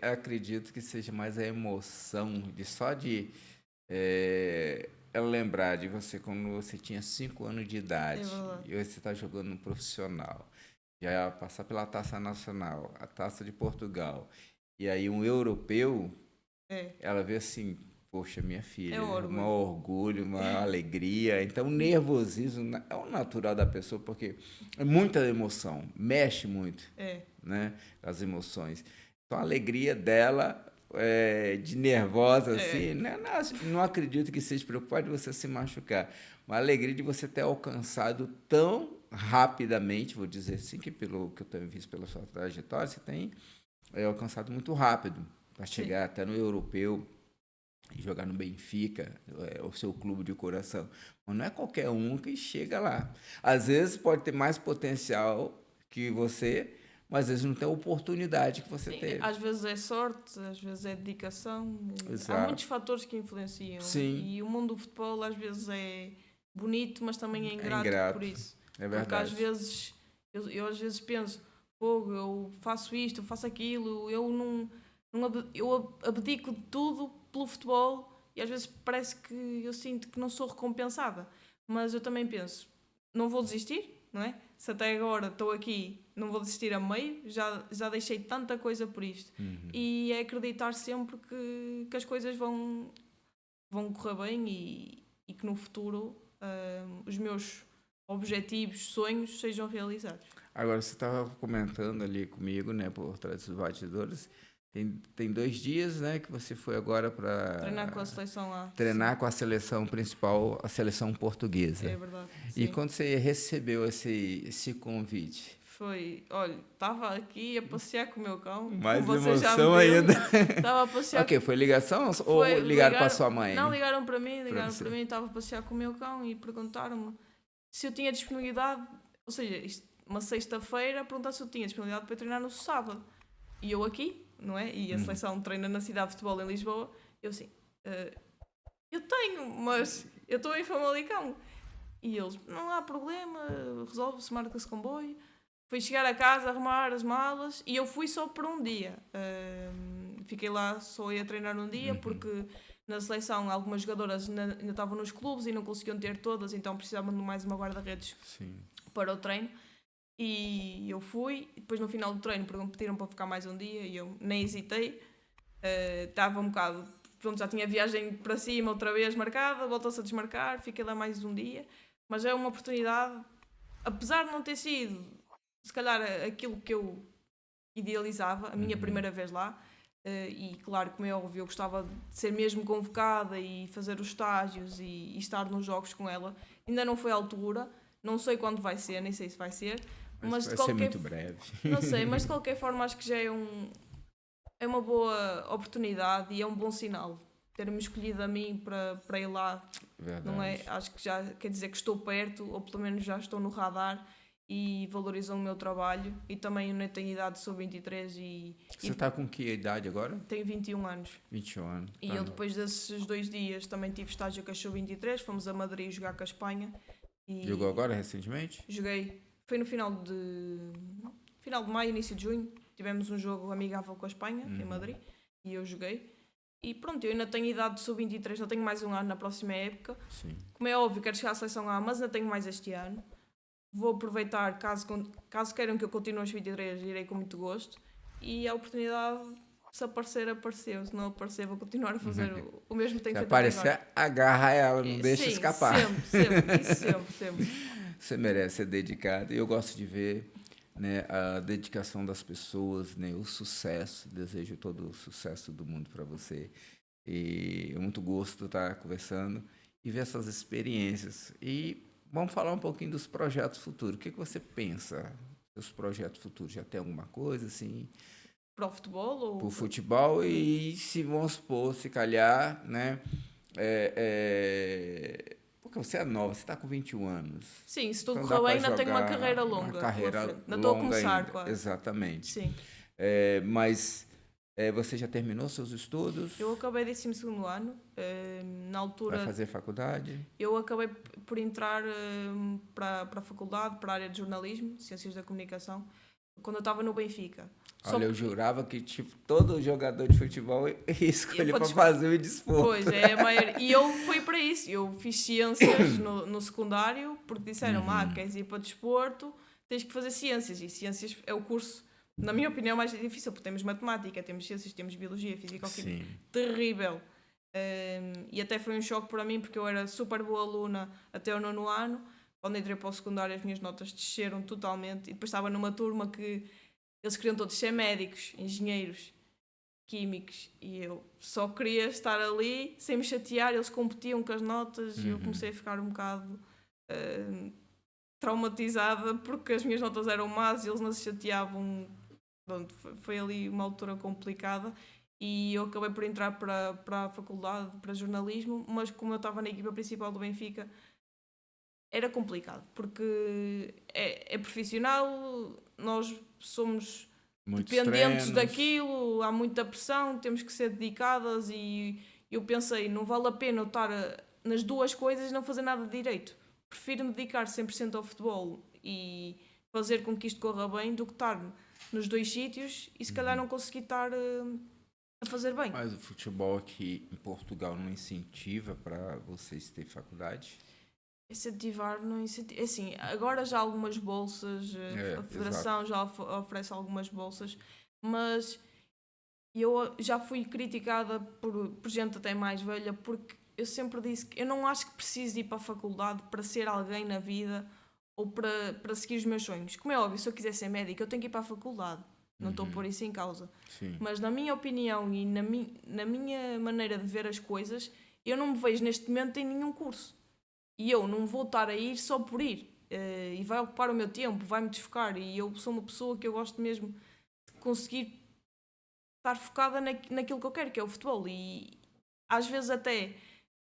Acredito que seja mais a emoção de ela lembrar de você quando você tinha 5 anos de idade e hoje você está jogando no profissional. Já passar pela Taça Nacional, a Taça de Portugal, e aí um europeu, ela vê assim, poxa, minha filha, um orgulho, uma alegria. Então, o nervosismo é o natural da pessoa, porque é muita emoção, mexe muito, né, as emoções. Então, a alegria dela, de nervosa, assim, não acredito que seja preocupado de você se machucar, mas a alegria de você ter alcançado tão rapidamente, vou dizer assim, que pelo que eu tenho visto pela sua trajetória, você tem alcançado muito rápido para chegar até no europeu e jogar no Benfica, o seu clube de coração. Mas não é qualquer um que chega lá. Às vezes pode ter mais potencial que você, mas às vezes não tem a oportunidade que você teve.
Às vezes é sorte, às vezes é dedicação.
Exato.
Há muitos fatores que influenciam.
Sim.
E o mundo do futebol às vezes é bonito, mas também é ingrato. Por isso.
É verdade.
Porque às vezes, eu às vezes penso, fogo, eu faço isto, eu faço aquilo, eu abdico de tudo pelo futebol e às vezes parece que eu sinto que não sou recompensada. Mas eu também penso, não vou desistir, não é? Se até agora estou aqui, não vou desistir a meio, já deixei tanta coisa por isto. E é acreditar sempre que as coisas vão correr bem e que no futuro os meus objetivos, sonhos sejam realizados.
Agora, você estava comentando ali comigo, né, por trás dos bastidores, tem 2 dias, né, que você foi agora para
Treinar com a seleção lá.
treinar com a seleção principal, a seleção portuguesa.
É verdade.
E
Sim.
quando você recebeu esse convite?
Foi, olha, estava aqui a passear com o meu cão.
Mais
como você já me
emoção
viu.
ainda.
Estava a passear.
Ok, foi ligação ou ligaram para sua mãe?
Não, ligaram para mim,
você.
estava a passear com o meu cão e perguntaram-me se eu tinha disponibilidade, ou seja, uma sexta-feira, perguntaram se eu tinha disponibilidade para treinar no sábado. E eu aqui, não é? E a seleção treina na cidade de futebol em Lisboa. Eu assim, eu tenho, mas eu estou em Famalicão. E eles, não há problema, resolve-se, marca-se comboio. Fui chegar a casa, arrumar as malas e eu fui só por um dia. Fiquei lá só a treinar um dia porque na seleção algumas jogadoras ainda estavam nos clubes e não conseguiam ter todas, então precisavam de mais uma guarda-redes para o treino. E eu fui, e depois no final do treino pediram para ficar mais um dia e eu nem hesitei. Estava um bocado, pronto, já tinha viagem para cima outra vez marcada, voltou-se a desmarcar, fiquei lá mais um dia. Mas é uma oportunidade, apesar de não ter sido, se calhar, aquilo que eu idealizava, a minha primeira vez lá, e claro, como é óbvio, eu gostava de ser mesmo convocada e fazer os estágios e estar nos jogos com ela. Ainda não foi à altura, não sei quando vai ser, nem sei se vai ser, mas
vai ser muito breve.
Não sei, mas de qualquer forma acho que já é uma boa oportunidade e é um bom sinal ter-me escolhido a mim para ir lá.
Verdade.
Não é? Acho que já quer dizer que estou perto, ou pelo menos já estou no radar e valorizam o meu trabalho. E também eu nem tenho idade, sou 23 e...
Você está com que idade agora?
Tenho 21 anos.
21 anos.
E eu depois desses 2 dias também tive estágio com a Sub-23, fomos a Madrid jogar com a Espanha. E
jogou agora recentemente?
Joguei. Foi no final de maio, início de junho. Tivemos um jogo amigável com a Espanha, em Madrid, e eu joguei. E pronto, eu ainda tenho idade de sub-23, já tenho mais um ano na próxima época.
Sim.
Como é óbvio, quero chegar à seleção A, mas ainda tenho mais este ano. Vou aproveitar, caso queiram que eu continue aos 23, irei com muito gosto. E a oportunidade, se aparecer, apareceu. Se não aparecer, vou continuar a fazer o mesmo que tenho feito até agora. Se aparecer,
agarra ela, não deixa escapar.
Sempre.
Você merece ser dedicado. E eu gosto de ver, né, a dedicação das pessoas, né, o sucesso. Desejo todo o sucesso do mundo para você. E é muito gosto estar conversando e ver essas experiências. E vamos falar um pouquinho dos projetos futuros. O que você pensa dos projetos futuros? Já tem alguma coisa assim?
Para o futebol? Ou...
Para o futebol e, se vamos supor, se calhar, né? Porque você é nova, você está com 21 anos.
Sim, se tudo correr bem, ainda tenho uma carreira longa.
Uma carreira longa
ainda estou a começar,
ainda.
quase.
Exatamente.
Sim.
Mas você já terminou seus estudos?
Eu acabei 12º ano. Na altura...
Vai fazer faculdade?
Eu acabei por entrar para a faculdade, para a área de jornalismo, ciências da comunicação, quando eu estava no Benfica.
Olha, eu jurava que tipo, todo jogador de futebol ia escolher para fazer o desporto.
Pois, é a maioria. E eu fui para isso. Eu fiz ciências no secundário, porque disseram, queres ir para o desporto, tens que fazer ciências. E ciências é o curso, na minha opinião, mais difícil, porque temos matemática, temos ciências, temos biologia, física, química. Terrível. E até foi um choque para mim, porque eu era super boa aluna até o 9º ano. Quando entrei para o secundário, as minhas notas desceram totalmente. E depois estava numa turma que eles queriam todos ser médicos, engenheiros, químicos. E eu só queria estar ali, sem me chatear. Eles competiam com as notas e eu comecei a ficar um bocado traumatizada, porque as minhas notas eram más e eles não se chateavam. Pronto, foi ali uma altura complicada. E eu acabei por entrar para a faculdade, para jornalismo, mas como eu estava na equipa principal do Benfica, era complicado, porque é profissional, nós somos
muitos
dependentes
treinos.
Daquilo, há muita pressão, temos que ser dedicadas e eu pensei, não vale a pena eu estar nas duas coisas e não fazer nada de direito. Prefiro me dedicar 100% ao futebol e fazer com que isto corra bem do que estar nos dois sítios e se calhar não consegui estar a fazer bem.
Mas o futebol aqui em Portugal não incentiva para vocês terem faculdade?
Incentivar, não incentivar. Assim, agora já há algumas bolsas, a Federação já oferece algumas bolsas, mas eu já fui criticada por gente até mais velha, porque eu sempre disse que eu não acho que preciso ir para a faculdade para ser alguém na vida ou para seguir os meus sonhos. Como é óbvio, se eu quiser ser médica, eu tenho que ir para a faculdade. Não estou a pôr isso em causa.
Sim.
Mas na minha opinião e na minha maneira de ver as coisas, eu não me vejo neste momento em nenhum curso. E eu não vou estar a ir só por ir. E vai ocupar o meu tempo, vai-me desfocar. E eu sou uma pessoa que eu gosto mesmo de conseguir estar focada naquilo que eu quero, que é o futebol. E às vezes até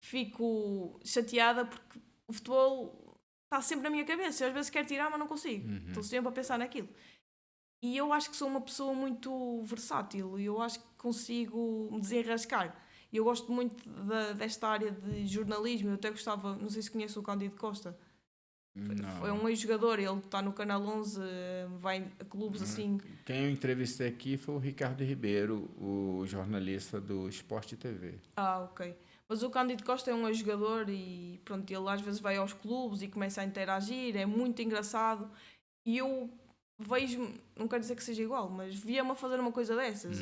fico chateada porque o futebol está sempre na minha cabeça. Eu às vezes quero tirar, mas não consigo. Estou sempre a pensar naquilo. E eu acho que sou uma pessoa muito versátil e eu acho que consigo me desenrascar. E eu gosto muito desta área de jornalismo. Eu até gostava, não sei se conhece o Cândido Costa. Foi um ex-jogador, ele está no Canal 11, vai a clubes assim.
Quem eu entrevistei aqui foi o Ricardo Ribeiro, o jornalista do Sport TV.
Ok. Mas o Cândido Costa é um ex-jogador e pronto, ele às vezes vai aos clubes e começa a interagir, é muito engraçado. E eu vejo, não quero dizer que seja igual, mas via-me a fazer uma coisa dessas,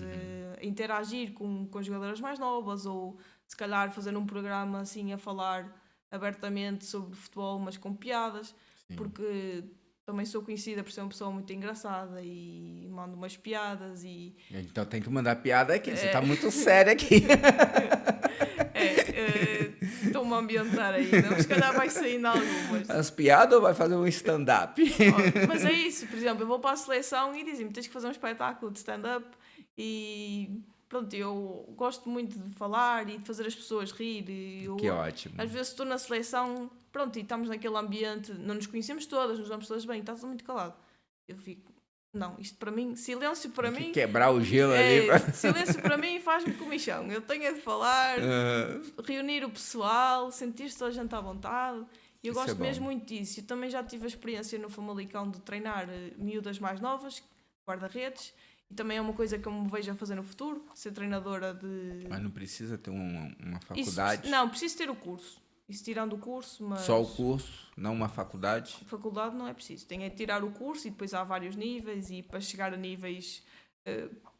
interagir com jogadoras mais novas ou se calhar fazer um programa assim a falar abertamente sobre futebol, mas com piadas. Sim. Porque também sou conhecida por ser uma pessoa muito engraçada e mando umas piadas e...
Então tem que mandar piada aqui, você está muito séria aqui.
Estou-me a ambientar aí, não? Se calhar vai saindo algumas.
As piadas ou vai fazer um stand-up?
Mas é isso, por exemplo, eu vou para a seleção e dizem-me, tens que fazer um espetáculo de stand-up e... Pronto, eu gosto muito de falar e de fazer as pessoas rir.
Que ótimo.
Às vezes estou na seleção, pronto, e estamos naquele ambiente, não nos conhecemos todas, nos damos todas bem, está tudo muito calado. Eu fico, não, isto para mim, silêncio para mim...
Quebrar o gelo ali.
Silêncio para mim faz-me comichão. Eu tenho de falar, reunir o pessoal, sentir-se toda a gente à vontade. Eu gosto mesmo muito disso. Eu também já tive a experiência no Famalicão de treinar miúdas mais novas, guarda-redes. E também é uma coisa que eu me vejo a fazer no futuro, ser treinadora de...
Mas não precisa ter uma faculdade?
Isso, não, preciso ter o curso. Isso tirando o curso, mas...
Só o curso, não uma faculdade?
Faculdade não é preciso. Tem é tirar o curso e depois há vários níveis e para chegar a níveis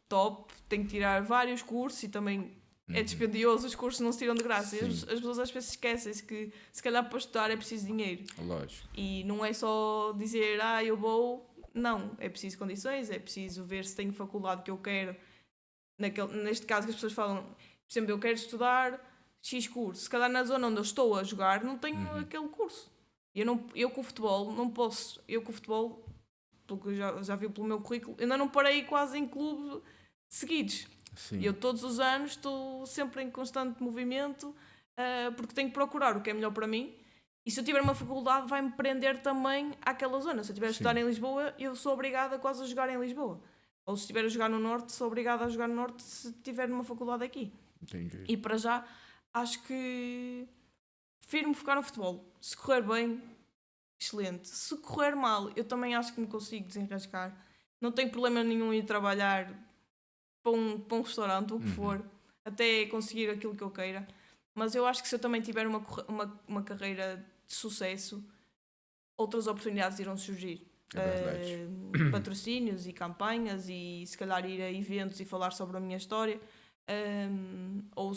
top tem que tirar vários cursos e também é dispendioso, os cursos não se tiram de graça. As pessoas às vezes esquecem-se que se calhar para estudar é preciso dinheiro.
Lógico.
E não é só dizer, eu vou... Não, é preciso condições, é preciso ver se tenho faculdade que eu quero. Neste caso que as pessoas falam, por exemplo, eu quero estudar X curso. Se calhar na zona onde eu estou a jogar não tenho aquele curso. Eu com o futebol não posso. Eu com o futebol, pelo que eu já vi pelo meu currículo, ainda não parei quase em clubes seguidos. Sim. Eu todos os anos estou sempre em constante movimento porque tenho que procurar o que é melhor para mim. E se eu tiver uma faculdade, vai-me prender também àquela zona. Se eu estiver a estudar em Lisboa, eu sou obrigada quase a jogar em Lisboa. Ou se estiver a jogar no Norte, sou obrigada a jogar no Norte se tiver numa faculdade aqui.
Entendi.
E para já, acho que prefiro-me focar no futebol. Se correr bem, excelente. Se correr mal, eu também acho que me consigo desenrascar. Não tenho problema nenhum em ir trabalhar para um restaurante, o que for, até conseguir aquilo que eu queira. Mas eu acho que se eu também tiver uma carreira de sucesso, outras oportunidades irão surgir. Patrocínios e campanhas e se calhar ir a eventos e falar sobre a minha história, ou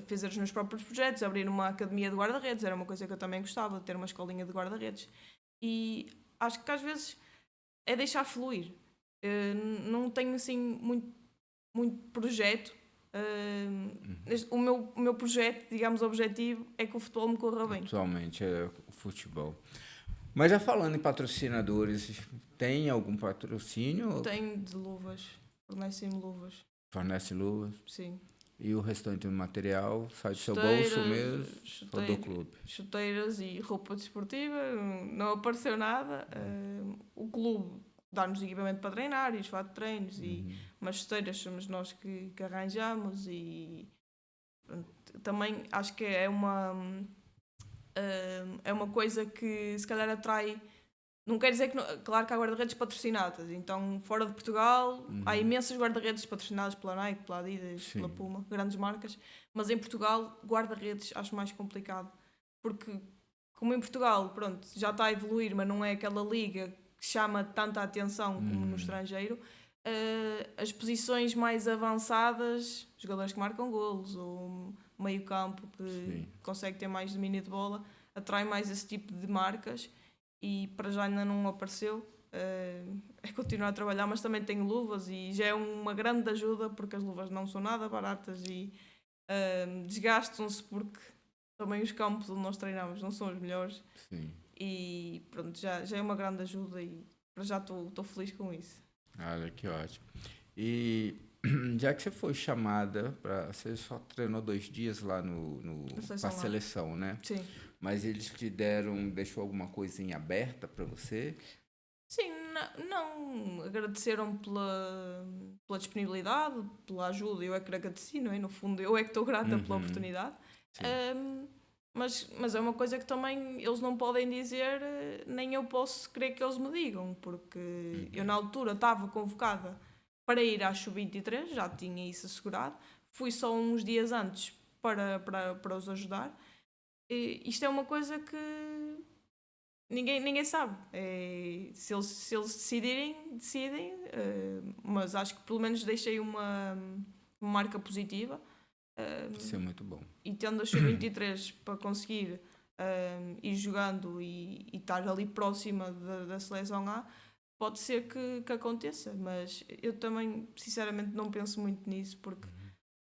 fazer os meus próprios projetos, abrir uma academia de guarda-redes, era uma coisa que eu também gostava, de ter uma escolinha de guarda-redes. E acho que às vezes é deixar fluir. Não tenho assim muito projeto. O meu projeto, digamos, objetivo é que o futebol me corra bem.
Atualmente é o futebol. Mas já falando em patrocinadores, tem algum patrocínio?
Tem de luvas, fornecem-me luvas.
Fornece luvas?
Sim.
E o restante do material sai do seu bolso mesmo ou do clube?
Chuteiras e roupa desportiva, não apareceu nada. O clube dá-nos equipamento para treinar e os fatos de treinos, mas chuteiras somos nós que arranjamos e pronto, também acho que é uma coisa que se calhar atrai Não quer dizer que... Claro que há guarda-redes patrocinadas. Então, fora de Portugal, há imensos guarda-redes patrocinados pela Nike, pela Adidas,
Sim.
pela Puma, grandes marcas. Mas em Portugal, guarda-redes acho mais complicado. Porque, como em Portugal, pronto, já está a evoluir, mas não é aquela liga que chama tanta atenção como no estrangeiro, as posições mais avançadas, jogadores que marcam golos ou meio campo que consegue ter mais domínio de bola, atrai mais esse tipo de marcas. E para já ainda não apareceu, é continuar a trabalhar, mas também tenho luvas e já é uma grande ajuda porque as luvas não são nada baratas e desgastam-se porque também os campos onde nós treinamos não são os melhores.
Sim.
E pronto, já é uma grande ajuda e para já estou feliz com isso.
Olha, que ótimo. E já que você foi chamada para... Você só treinou 2 dias lá pra seleção, né?
Sim.
Mas eles deixou alguma coisa em aberta para você?
Sim, não agradeceram pela disponibilidade, pela ajuda, eu é que agradeci, não é? No fundo, eu é que estou grata pela oportunidade. Mas é uma coisa que também eles não podem dizer, nem eu posso querer que eles me digam, porque eu na altura estava convocada para ir à Sub-23, já tinha isso assegurado, fui só uns dias antes para os ajudar. Isto é uma coisa que ninguém sabe. Se eles decidem, mas acho que pelo menos deixei uma marca positiva.
Isso é muito bom.
E tendo a Sub-23 para conseguir ir jogando e estar ali próxima da seleção A, pode ser que aconteça, mas eu também sinceramente não penso muito nisso, porque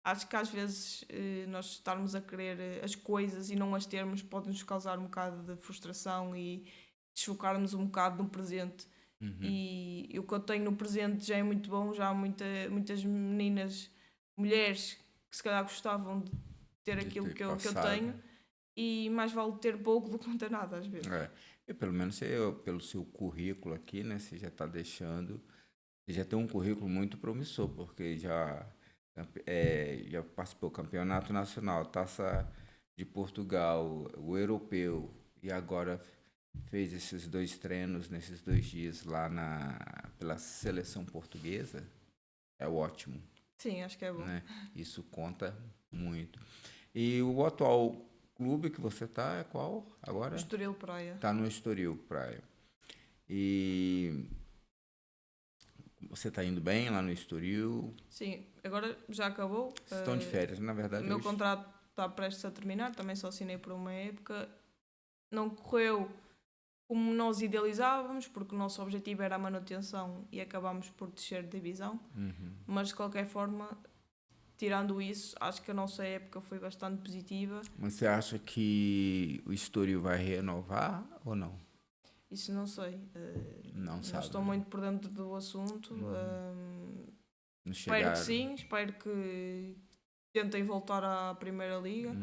acho que às vezes nós estarmos a querer as coisas e não as termos pode-nos causar um bocado de frustração e desfocarmos um bocado no presente. E o que eu tenho no presente já é muito bom, já há muitas meninas, mulheres que se calhar gostavam de ter aquilo que eu tenho, e mais vale ter pouco do que não ter nada às vezes.
E pelo menos pelo seu currículo aqui, né, você já está deixando, você já tem um currículo muito promissor, porque já participou do Campeonato Nacional, Taça de Portugal, o Europeu, e agora fez esses 2 treinos nesses 2 dias lá pela seleção portuguesa. É ótimo.
Sim, acho que é bom.
Né? Isso conta muito. E o atual clube que você está é qual agora?
O Estoril Praia.
Está no Estoril Praia. E você está indo bem lá no Estoril?
Sim, agora já acabou.
Vocês estão de férias, na verdade.
O meu contrato está prestes a terminar, também só assinei por uma época. Não correu como nós idealizávamos, porque o nosso objetivo era a manutenção e acabámos por descer de divisão. Mas de qualquer forma, tirando isso, acho que a nossa época foi bastante positiva.
Mas você acha que o Estoril vai renovar ou não?
Isso não sei.
Não sabe.
Não estou muito por dentro do assunto. Espero que sim, espero que tentem voltar à Primeira Liga,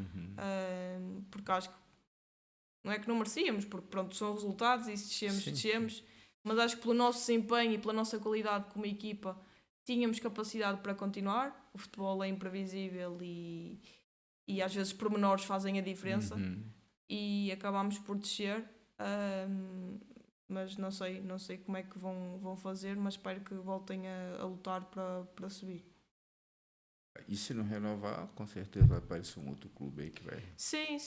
porque acho que não é que não merecíamos, porque pronto, são resultados e se descemos, mas acho que pelo nosso desempenho e pela nossa qualidade como equipa tínhamos capacidade para continuar. O futebol é imprevisível e às vezes pormenores fazem a diferença e acabámos por descer, mas não sei como é que vão fazer, mas espero que voltem a lutar para subir.
E se não renovar, com certeza vai aparecer um outro clube aí que vai...
Sim,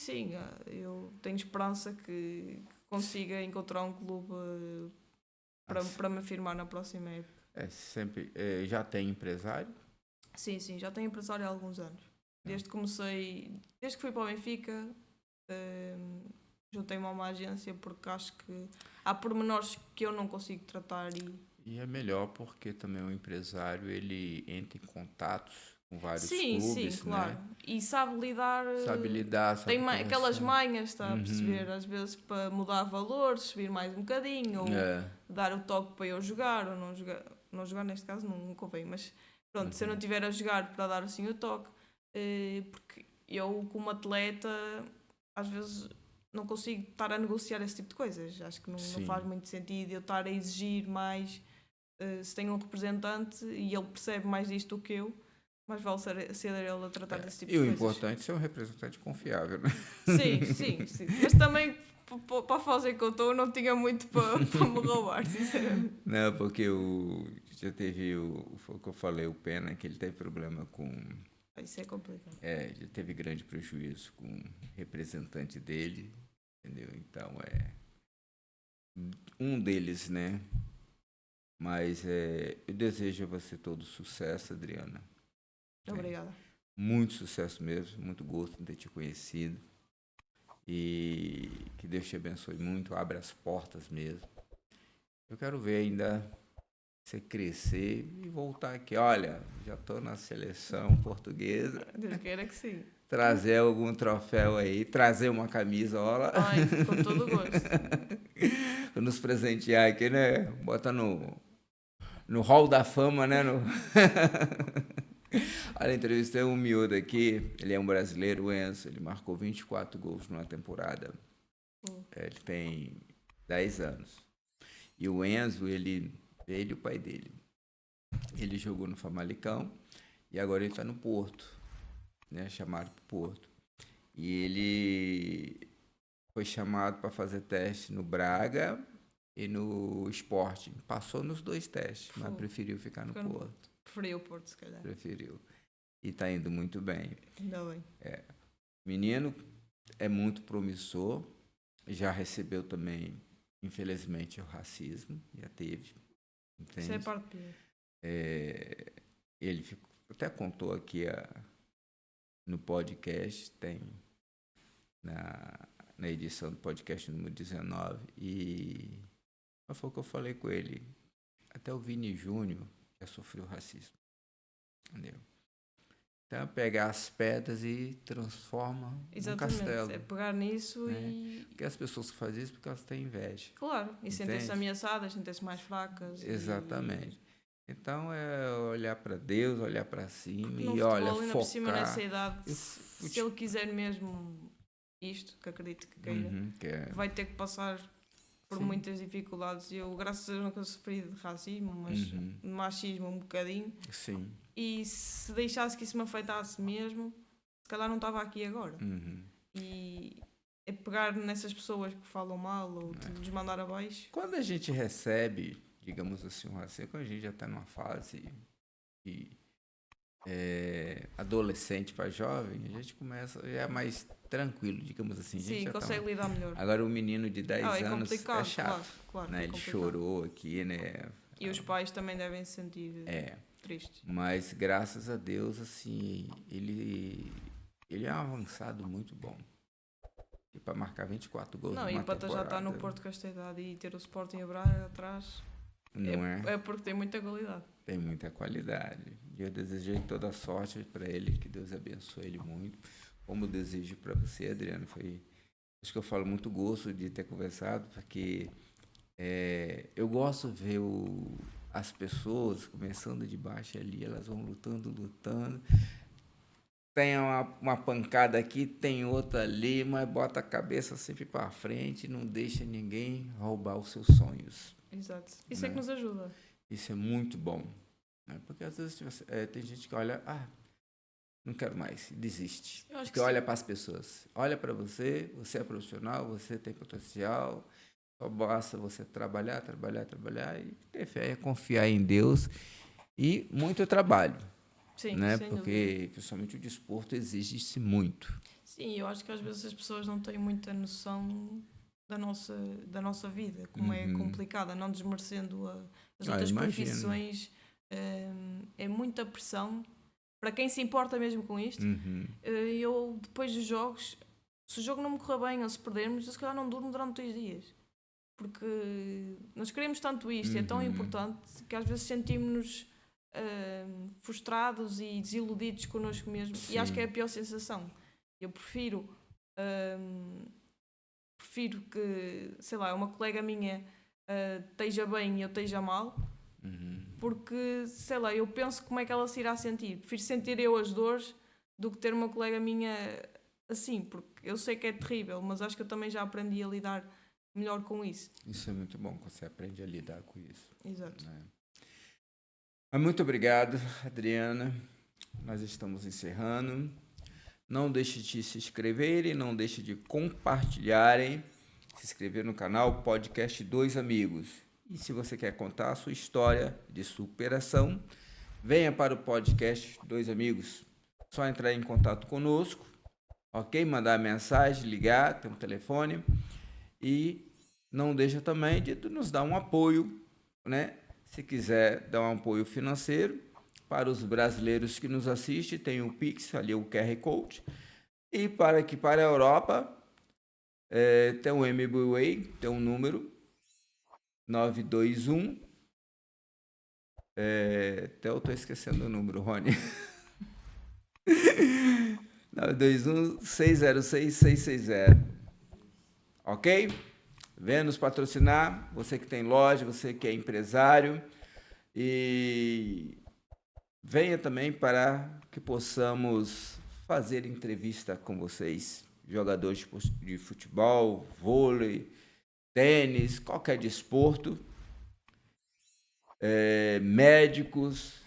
eu tenho esperança que consiga encontrar um clube para me firmar na próxima época.
Já tem empresário?
Sim, já tenho empresário há alguns anos. Desde que fui para o Benfica, juntei-me a uma agência porque acho que há pormenores que eu não consigo tratar
E é melhor porque também o empresário ele entra em contatos com vários clubes,
sim, claro.
Né?
E sabe lidar. Tem aquelas manhas, está a perceber? Às vezes para mudar valores, subir mais um bocadinho, ou dar o toque para eu jogar, ou não jogar. Não jogar neste caso não convém, mas pronto, se eu não estiver a jogar para dar assim o toque, porque eu como atleta às vezes não consigo estar a negociar esse tipo de coisas. Acho que não faz muito sentido eu estar a exigir mais. Se tenho um representante e ele percebe mais disto do que eu, mas vale ser ele a tratar desse tipo de coisas.
E o importante é ser um representante confiável, né?
Sim. Mas também para a fase que eu estou, não tinha muito para me roubar, sinceramente.
Não, porque já teve foi o que eu falei, o Pena, que ele teve problema com...
Isso é complicado.
Já teve grande prejuízo com o representante dele, entendeu? Então, um deles, né? Mas eu desejo a você todo sucesso, Adriana.
Obrigada.
Muito sucesso mesmo, muito gosto de ter te conhecido. E que Deus te abençoe muito, abra as portas mesmo. Eu quero ver ainda você crescer e voltar aqui. Olha, já estou na seleção portuguesa.
Deus queira que sim.
Trazer algum troféu aí, trazer uma camisola.
Ai, com todo o gosto.
Nos presentear aqui, né? Bota no hall da fama, né? Olha, entrevistei um miúdo aqui, ele é um brasileiro, o Enzo, ele marcou 24 gols numa temporada. Ele tem 10 anos. E o Enzo, ele e o pai dele, ele jogou no Famalicão e agora ele está no Porto, né? Chamado para o Porto. E ele foi chamado para fazer teste no Braga e no Sport. Passou nos 2 testes, mas preferiu ficar no Porto.
Preferiu o Porto, se calhar.
Preferiu. E está indo muito bem.
Ainda bem.
Menino é muito promissor. Já recebeu também, infelizmente, o racismo. Já teve. Entende?
Isso é parte dele.
Ele até contou aqui no podcast, tem na edição do podcast número 19. E foi o que eu falei com ele. Até o Vini Júnior já sofreu racismo. Entendeu? Então, pegar as pedras e transforma num castelo.
É pegar nisso, né?
Porque as pessoas que fazem isso porque elas têm inveja.
Claro, e sentem-se ameaçadas, sentem-se mais fracas.
Exatamente. Então, é olhar para Deus, olhar para cima
porque
e olha,
focar. Por cima, nessa idade, se ele quiser mesmo isto, que acredito que queira, vai ter que passar por muitas dificuldades. Eu, graças a Deus, nunca sofri de racismo, mas de machismo um bocadinho.
Sim.
E se deixasse que isso me afetasse mesmo, se calhar não estava aqui agora. E é pegar nessas pessoas que falam mal ou te desmandar abaixo.
Quando a gente recebe, digamos assim, um racismo, quando a gente já está numa fase de adolescente para jovem, a gente começa, já é mais tranquilo, digamos assim.
Sim, consegue lidar melhor.
Agora o menino de 10 anos é chato.
Claro,
né? Ele chorou aqui, né?
E os pais também devem se sentir tristes.
Mas graças a Deus, assim, ele é um avançado muito bom. E para marcar 24 gols numa temporada...
Não, e para já estar no Porto com esta idade e ter o Sporting e o Braga atrás...
Não
é porque tem muita qualidade.
Tem muita qualidade. E eu desejei toda a sorte para ele, que Deus abençoe ele muito. Como eu desejo para você, Adriano, acho que eu falo muito gosto de ter conversado, porque eu gosto de ver as pessoas começando de baixo ali, elas vão lutando. Tem uma pancada aqui, tem outra ali, mas bota a cabeça sempre para frente, não deixa ninguém roubar os seus sonhos.
Exato. Isso é que nos ajuda.
Isso é muito bom. Né? Porque às vezes tem gente que olha, não quero mais, desiste. Porque olha para as pessoas. Olha para você é profissional, você tem potencial, só basta você trabalhar e ter fé, confiar em Deus e muito trabalho.
Sim,
né? Porque principalmente o desporto exige-se muito.
Sim, eu acho que às vezes as pessoas não têm muita noção da nossa vida, como é complicada, não desmerecendo as outras profissões. É muita pressão para quem se importa mesmo com isto. Eu, depois dos jogos, se o jogo não me correr bem ou se perdermos, eu se calhar não durmo durante 2 dias, porque nós queremos tanto isto e é tão importante que às vezes sentimos-nos frustrados e desiludidos connosco mesmo. Sim. E acho que é a pior sensação. Eu prefiro que, sei lá, uma colega minha esteja bem e eu esteja mal, porque, sei lá, eu penso como é que ela se irá sentir. Prefiro sentir eu as dores do que ter uma colega minha assim, porque eu sei que é terrível, mas acho que eu também já aprendi a lidar melhor com isso.
Isso é muito bom, que você aprende a lidar com isso.
Exato.
Né? Mas muito obrigado, Adriana. Nós estamos encerrando. Não deixe de se inscreverem, não deixe de compartilharem se inscrever no canal Podcast Dois Amigos. E se você quer contar a sua história de superação, venha para o Podcast Dois Amigos. Só entrar em contato conosco, ok? Mandar mensagem, ligar, tem um telefone. E não deixa também de nos dar um apoio, né? Se quiser dar um apoio financeiro para os brasileiros que nos assistem, tem o Pix, ali o QR Code. E para a Europa, tem o MBWay, tem um número 921. Até eu estou esquecendo o número, Rony. 921-606-660. Ok? Venha nos patrocinar, você que tem loja, você que é empresário. E venha também para que possamos fazer entrevista com vocês, jogadores de futebol, vôlei, tênis, qualquer desporto, médicos,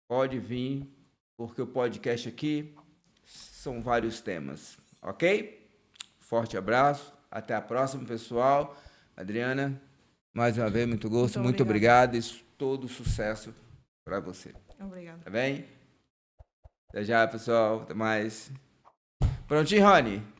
pode vir, porque o podcast aqui são vários temas, ok? Forte abraço, até a próxima, pessoal. Adriana, mais uma vez, muito gosto, muito obrigado e todo sucesso para você.
Obrigada.
Tá bem? Até já, pessoal. Até mais. Prontinho, Rony?